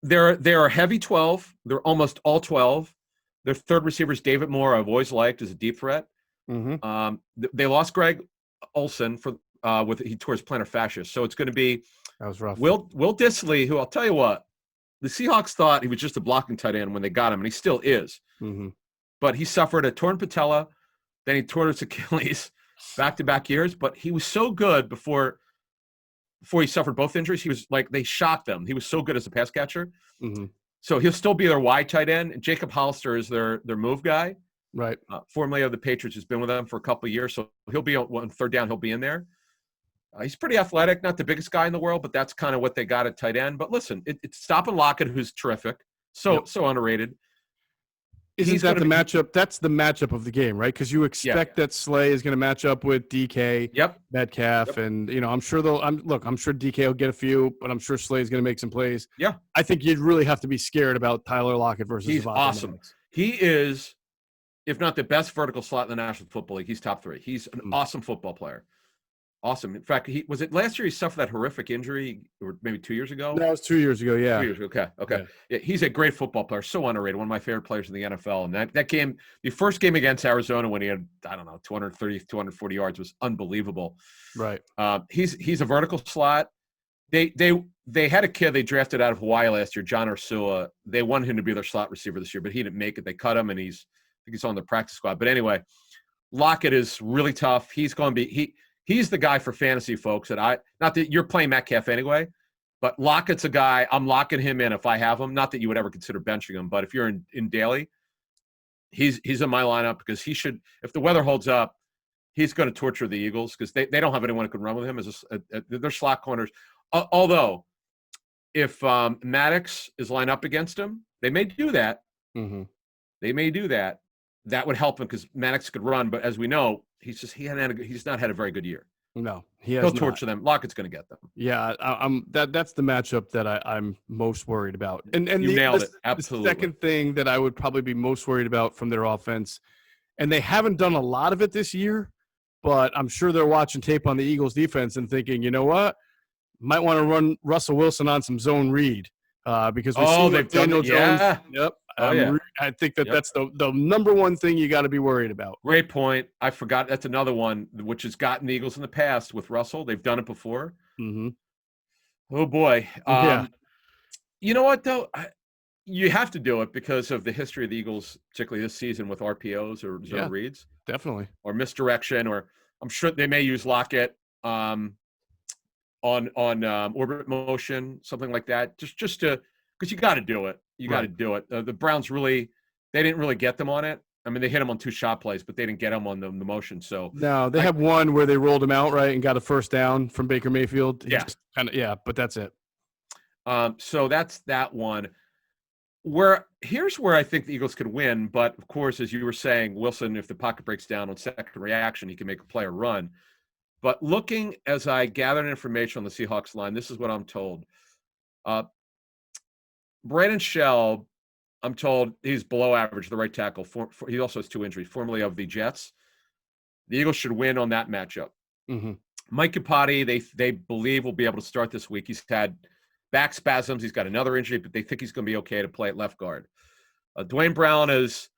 they're a heavy 12. They're almost all 12. Their third receiver is David Moore. I've always liked as a deep threat. They lost Greg Olsen he tore his plantar fascia, so it's going to be that was rough. Will Dissly, who I'll tell you what, the Seahawks thought he was just a blocking tight end when they got him, and he still is. But he suffered a torn patella, then he tore his Achilles back-to-back years. But he was so good before he suffered both injuries. He was like, they shocked them. He was so good as a pass catcher. So he'll still be their wide tight end. And Jacob Hollister is their move guy. Right. Formerly of the Patriots, has been with them for a couple of years. So he'll be on third down. He'll be in there. He's pretty athletic, not the biggest guy in the world, but that's kind of what they got at tight end. But listen, it's stopping Lockett, who's terrific. So underrated. Isn't that the matchup? That's the matchup of the game, right? Because you expect that Slay is going to match up with DK, Metcalf, and I'm sure I'm sure DK will get a few, but I'm sure Slay is going to make some plays. Yeah, I think you'd really have to be scared about Tyler Lockett versus. He's awesome. Max. He is, if not the best vertical slot in the National Football League, he's top 3. He's an awesome football player. Awesome. In fact, was it last year he suffered that horrific injury, or maybe 2 years ago? No, it was 2 years ago, yeah. 2 years ago, okay. Yeah, he's a great football player, so underrated, one of my favorite players in the NFL. And that game, the first game against Arizona when he had, 230, 240 yards was unbelievable. Right. He's a vertical slot. They had a kid they drafted out of Hawaii last year, John Ursua. They wanted him to be their slot receiver this year, but he didn't make it. They cut him, and I think he's on the practice squad. But anyway, Lockett is really tough. He's going to be He's the guy for fantasy, folks. Not that you're playing Metcalf anyway, but Lockett's a guy. I'm locking him in if I have him. Not that you would ever consider benching him, but if you're in daily, he's in my lineup because he should. If the weather holds up, he's going to torture the Eagles because they don't have anyone who can run with him as they're slot corners. Although, if Maddox is lined up against him, they may do that. They may do that. That would help him because Maddox could run, but as we know, he's not had a very good year. No, he'll torture them. Lockett's going to get them. Yeah, that's the matchup that I'm most worried about. And you nailed it. Absolutely. The second thing that I would probably be most worried about from their offense, and they haven't done a lot of it this year, but I'm sure they're watching tape on the Eagles defense and thinking, you know what, might want to run Russell Wilson on some zone read because we've seen Daniel Jones. Yep. Oh, yeah. I think that's the number one thing you got to be worried about. Great point. I forgot. That's another one which has gotten the Eagles in the past with Russell. They've done it before. Mm-hmm. Oh, boy. Yeah. You know what, though? You have to do it because of the history of the Eagles, particularly this season with RPOs or zone reads. Definitely. Or misdirection, or I'm sure they may use Lockett on orbit motion, something like that. Just to, because you got to do it. You got to do it. The Browns they didn't really get them on it. I mean, they hit him on 2 shot plays, but they didn't get him on the motion. So no, they have one where they rolled him out and got a first down from Baker Mayfield. But that's it. So that's that one. Here's where I think the Eagles could win, but of course, as you were saying, Wilson, if the pocket breaks down on second reaction, he can make a play or run. But looking as I gathered information on the Seahawks line, this is what I'm told. Brandon Shell, I'm told he's below average, the right tackle. He also has 2 injuries, formerly of the Jets. The Eagles should win on that matchup. Mm-hmm. Mike Capati, they believe will be able to start this week. He's had back spasms. He's got another injury, but they think he's going to be okay to play at left guard. Dwayne Brown has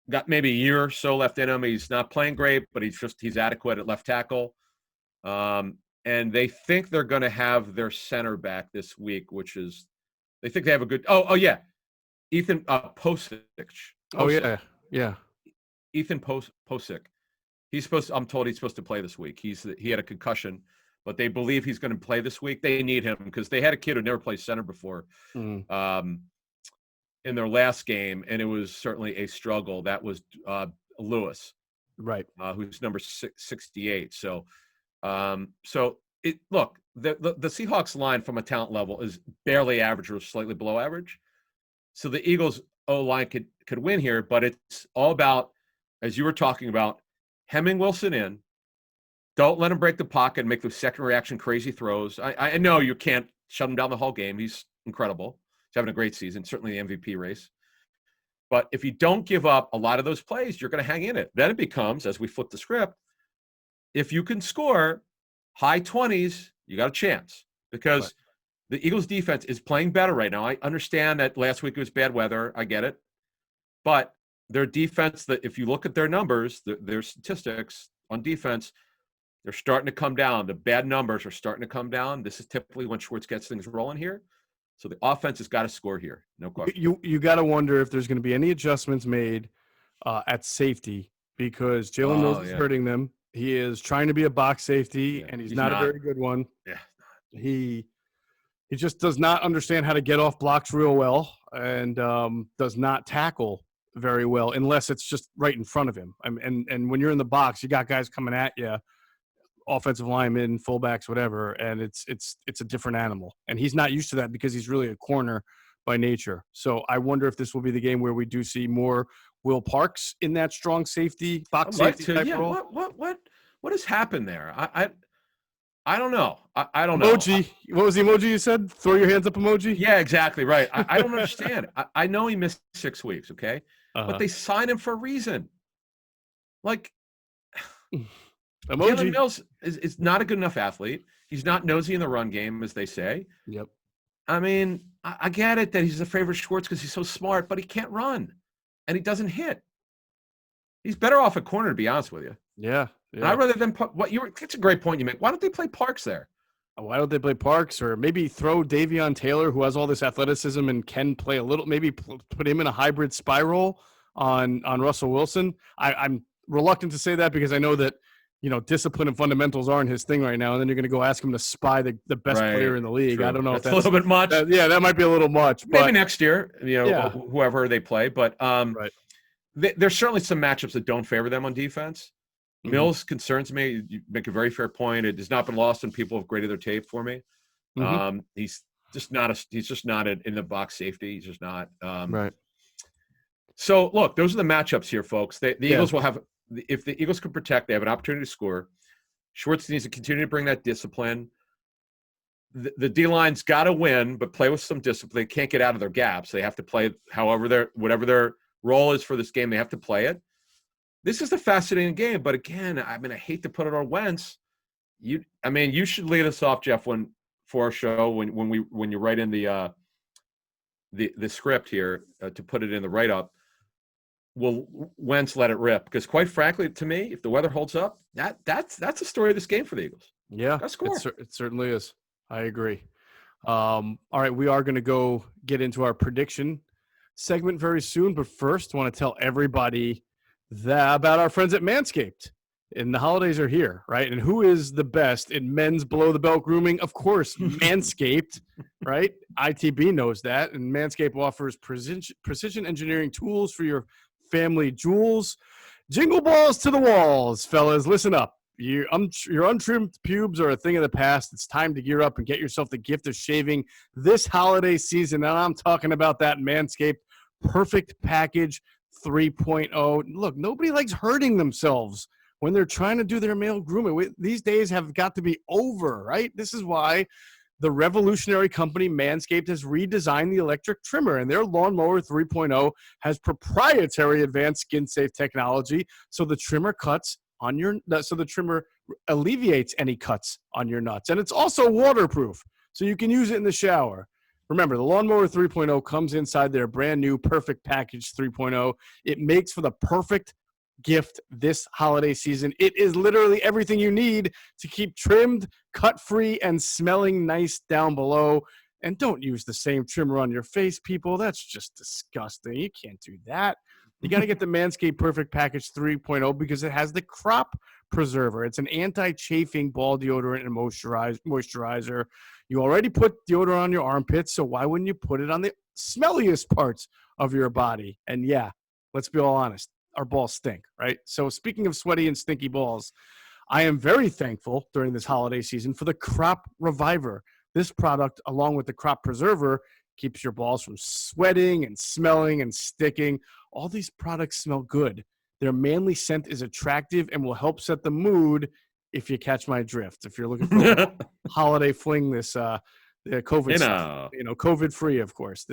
got maybe a year or so left in him. He's not playing great, but he's adequate at left tackle. And they think they're going to have their center back this week, which is they think they have a good. Oh yeah, Ethan Posick. Oh yeah. Ethan Posick. I'm told he's supposed to play this week. He had a concussion, but they believe he's going to play this week. They need him because they had a kid who never played center before in their last game, and it was certainly a struggle. That was Lewis, right? Who's number 68. So, the Seahawks line from a talent level is barely average or slightly below average. So the Eagles O-line could win here, but it's all about, as you were talking about, hemming Wilson in. Don't let him break the pocket and make those second reaction crazy throws. I know you can't shut him down the whole game. He's incredible. He's having a great season, certainly the MVP race. But if you don't give up a lot of those plays, you're going to hang in it. Then it becomes, as we flip the script, if you can score high 20s, you got a chance. Because the Eagles defense is playing better right now. I understand that last week it was bad weather. I get it. But their defense, that if you look at their numbers, their statistics on defense, they're starting to come down. The bad numbers are starting to come down. This is typically when Schwartz gets things rolling here. So the offense has got to score here. No question. You got to wonder if there's going to be any adjustments made at safety because Jalen Mills is hurting them. He is trying to be a box safety, and he's not a very good one. Yeah. He just does not understand how to get off blocks real well and does not tackle very well unless it's just right in front of him. And when you're in the box, you got guys coming at you, offensive linemen, fullbacks, whatever, and it's a different animal. And he's not used to that because he's really a corner by nature. So I wonder if this will be the game where we do see more Will Parks in that strong safety, box safety type role. What has happened there? I don't know. I don't know. Emoji. What was the emoji you said? Throw your hands up emoji? Yeah, exactly right. I don't understand. I know he missed 6 weeks, okay? But they signed him for a reason. Like, emoji. Jalen Mills is not a good enough athlete. He's not nosy in the run game, as they say. Yep. I mean, I get it that he's a favorite Schwartz because he's so smart, but he can't run, and he doesn't hit. He's better off at corner, to be honest with you. Yeah. I'd rather than it's a great point you make. Why don't they play Parks there? Why don't they play Parks, or maybe throw Davion Taylor, who has all this athleticism and can play a little? Maybe put him in a hybrid spiral on Russell Wilson. I'm reluctant to say that because I know that discipline and fundamentals aren't his thing right now, and then you're going to go ask him to spy the best player in the league. True. I don't know if that's a little bit much. That might be a little much. Maybe next year, whoever they play. But there's certainly some matchups that don't favor them on defense. Mm-hmm. Mills concerns me. You make a very fair point. It has not been lost when people have graded their tape for me. Mm-hmm. He's just not in the box safety. He's just not. Right. So look, those are the matchups here, folks. The Eagles will have. If the Eagles can protect, they have an opportunity to score. Schwartz needs to continue to bring that discipline. The D-line's got to win, but play with some discipline. They can't get out of their gaps. They have to play whatever their role is for this game. They have to play it. This is a fascinating game, but again, I hate to put it on Wentz. You should lead us off, Geoff, for our show when you write in the the script here to put it in the write-up. Will Wentz let it rip? Because quite frankly, to me, if the weather holds up, that's the story of this game for the Eagles. Yeah, it certainly is. I agree. All right, we are going to go get into our prediction segment very soon, but first, I want to tell everybody about our friends at Manscaped. And the holidays are here, right? And who is the best in men's below-the-belt grooming? Of course, Manscaped, right? ITB knows that, and Manscaped offers precision engineering tools for your family jewels. Jingle balls to the walls, fellas. Listen up. Your untrimmed pubes are a thing of the past. It's time to gear up and get yourself the gift of shaving this holiday season. And I'm talking about that Manscaped Perfect Package 3.0. Look, nobody likes hurting themselves when they're trying to do their male grooming. These days have got to be over, right? This is why the revolutionary company Manscaped has redesigned the electric trimmer, and their Lawnmower 3.0 has proprietary advanced skin-safe technology, so the trimmer alleviates any cuts on your nuts. And it's also waterproof, so you can use it in the shower. Remember, the Lawnmower 3.0 comes inside their brand new Perfect Package 3.0. It makes for the perfect gift this holiday season. It is literally everything you need to keep trimmed, cut-free, and smelling nice down below. And don't use the same trimmer on your face, people. That's just disgusting. You can't do that. You got to get the Manscaped Perfect Package 3.0 because it has the crop preserver. It's an anti-chafing ball deodorant and moisturizer. You already put deodorant on your armpits, so why wouldn't you put it on the smelliest parts of your body? And yeah, let's be all honest. Our balls stink, right? So speaking of sweaty and stinky balls, I am very thankful during this holiday season for the Crop Reviver. This product, along with the Crop Preserver, keeps your balls from sweating and smelling and sticking. All these products smell good. Their manly scent is attractive and will help set the mood, if you catch my drift. If you're looking for a holiday fling, this COVID, COVID-free, of course.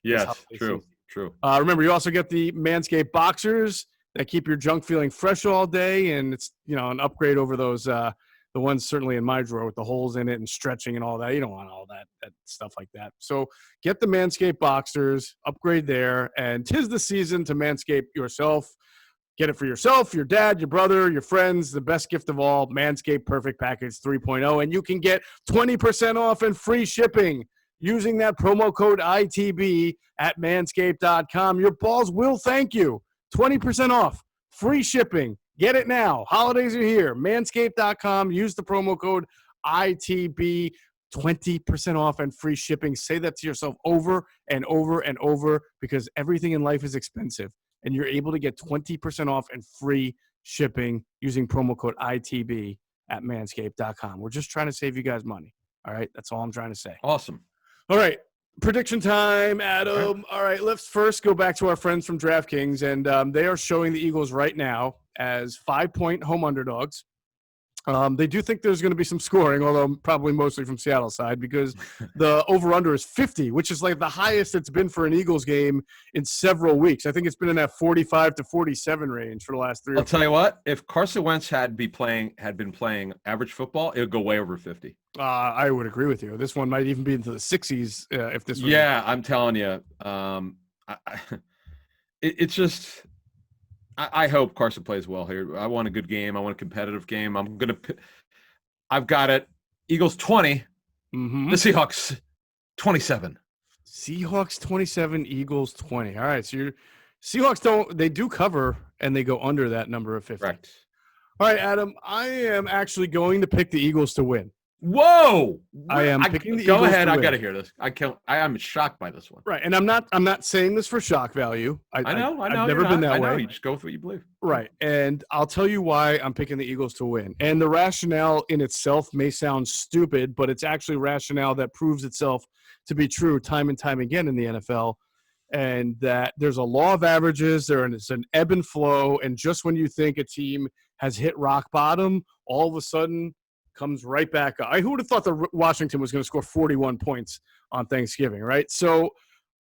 Yes, true. True. Remember, you also get the Manscaped boxers that keep your junk feeling fresh all day, and it's an upgrade over those the ones certainly in my drawer with the holes in it and stretching and all that. You don't want all that stuff like that. So get the Manscaped boxers, upgrade there, and 'tis the season to Manscape yourself. Get it for yourself, your dad, your brother, your friends. The best gift of all, Manscaped Perfect Package 3.0, and you can get 20% off and free shipping using that promo code ITB at manscaped.com. Your balls will thank you. 20% off, free shipping. Get it now. Holidays are here. Manscaped.com. Use the promo code ITB. 20% off and free shipping. Say that to yourself over and over and over, because everything in life is expensive, and you're able to get 20% off and free shipping using promo code ITB at manscaped.com. We're just trying to save you guys money. All right? That's all I'm trying to say. Awesome. All right, prediction time, Adam. All right, let's first go back to our friends from DraftKings, and they are showing the Eagles right now as 5-point home underdogs. They do think there's going to be some scoring, although probably mostly from Seattle's side, because the over-under is 50, which is like the highest it's been for an Eagles game in several weeks. I think it's been in that 45 to 47 range for the last 3 or 4. I'll tell you what, if Carson Wentz had been playing average football, it would go way over 50. I would agree with you. This one might even be into the 60s if this was. Yeah, I'm telling you. It's just – I hope Carson plays well here. I want a good game. I want a competitive game. I've got it. Eagles 20, the Seahawks 27. Seahawks 27, Eagles 20. All right, so Seahawks do cover, and they go under that number of 50. Correct. All right, Adam, I am actually going to pick the Eagles to win. Whoa! I am picking the Go Eagles ahead. to I win. got to hear this. I am shocked by this one. Right, and I'm not saying this for shock value. I know. I've never been that way. I know. You just go with what you believe. Right, and I'll tell you why I'm picking the Eagles to win. And the rationale in itself may sound stupid, but it's actually rationale that proves itself to be true time and time again in the NFL. And that there's a law of averages, there's an ebb and flow, and just when you think a team has hit rock bottom, all of a sudden comes right back up. Who would have thought that Washington was going to score 41 points on Thanksgiving, right? So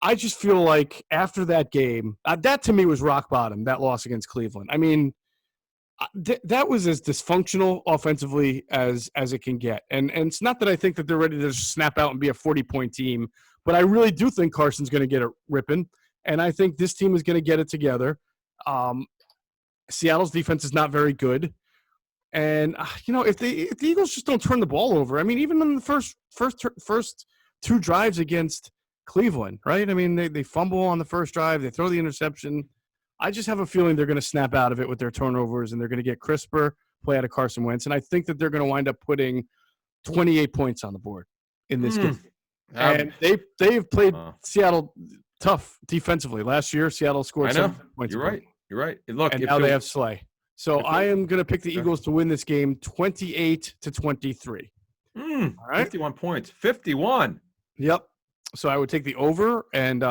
I just feel like after that game, that to me was rock bottom, that loss against Cleveland. I mean, that was as dysfunctional offensively as it can get. And it's not that I think that they're ready to just snap out and be a 40-point team, But I really do think Carson's going to get it ripping, and I think this team is going to get it together. Seattle's defense is not very good. And, if the Eagles just don't turn the ball over, I mean, even in the first two drives against Cleveland, right? I mean, they fumble on the first drive. They throw the interception. I just have a feeling they're going to snap out of it with their turnovers, and they're going to get crisper play out of Carson Wentz. And I think that they're going to wind up putting 28 points on the board in this game. And they've played Seattle tough defensively. Last year, Seattle scored 7 points. You're right. You're right. Look, and now they have Slay. So I am going to pick the Eagles to win this game 28-23. All right. 51 points. 51. Yep. So I would take the over, and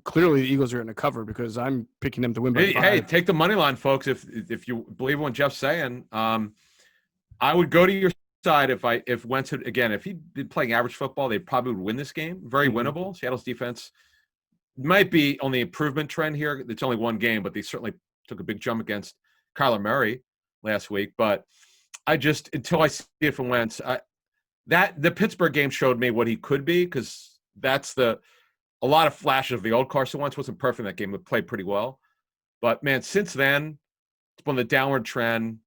clearly the Eagles are going to cover because I'm picking them to win by 5. Hey, take the money line, folks. If you believe what Geoff's saying, I would go to your side if Wentz had, again, if he'd been playing average football, they probably would win this game. Very winnable. Seattle's defense might be on the improvement trend here. It's only one game, but they certainly took a big jump against Kyler Murray last week. But until I see it from Wentz, the Pittsburgh game showed me what he could be, because that's a lot of flashes of the old Carson Wentz. Wasn't perfect in that game, but played pretty well. But man, since then, it's been the downward trend.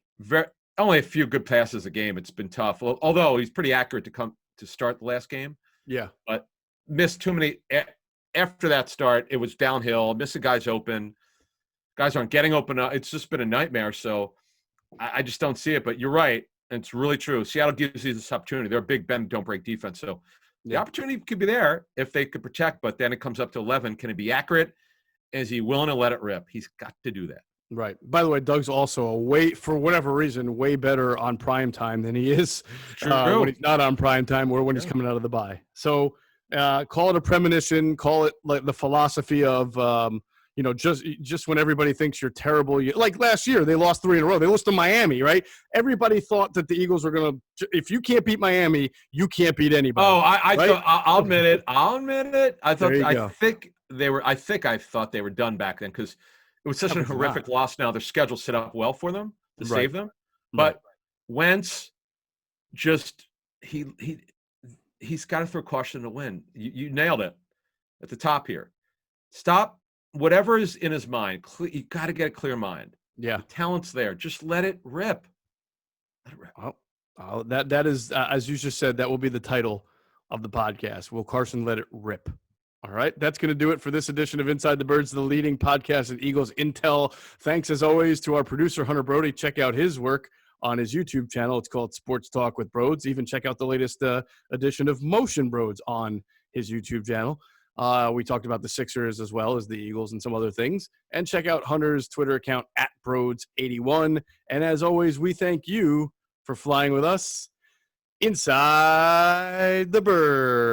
Only a few good passes a game. It's been tough. Although he's pretty accurate to start the last game. Yeah. But missed too many. After that start, it was downhill. Missing guys open. Guys aren't getting open. It's just been a nightmare. So I just don't see it. But you're right. And it's really true. Seattle gives you this opportunity. They're a big bend, don't break defense. So the opportunity could be there if they could protect. But then it comes up to 11. Can it be accurate? Is he willing to let it rip? He's got to do that. Right. By the way, Doug's also for whatever reason, way better on prime time than he is when he's not on prime time or when he's coming out of the bye. So call it a premonition, call it like the philosophy of, just when everybody thinks you're terrible. Like last year, they lost 3 in a row. They lost to Miami, right? Everybody thought that the Eagles were going to, if you can't beat Miami, you can't beat anybody. Oh, I'll admit it. I thought they were done back then, because it was such a horrific loss. Now their schedule set up well for them to save them. But Wentz, just he's got to throw caution to win. You nailed it at the top here. Stop whatever is in his mind. You got to get a clear mind. Yeah, the talent's there. Just let it rip. Let it rip. Oh, that is as you just said. That will be the title of the podcast. Will Carson let it rip? All right, that's going to do it for this edition of Inside the Birds, the leading podcast in Eagles Intel. Thanks, as always, to our producer, Hunter Brody. Check out his work on his YouTube channel. It's called Sports Talk with Broads. Even check out the latest edition of Motion Broads on his YouTube channel. We talked about the Sixers as well as the Eagles and some other things. And check out Hunter's Twitter account, @Broads81. And as always, we thank you for flying with us inside the Birds.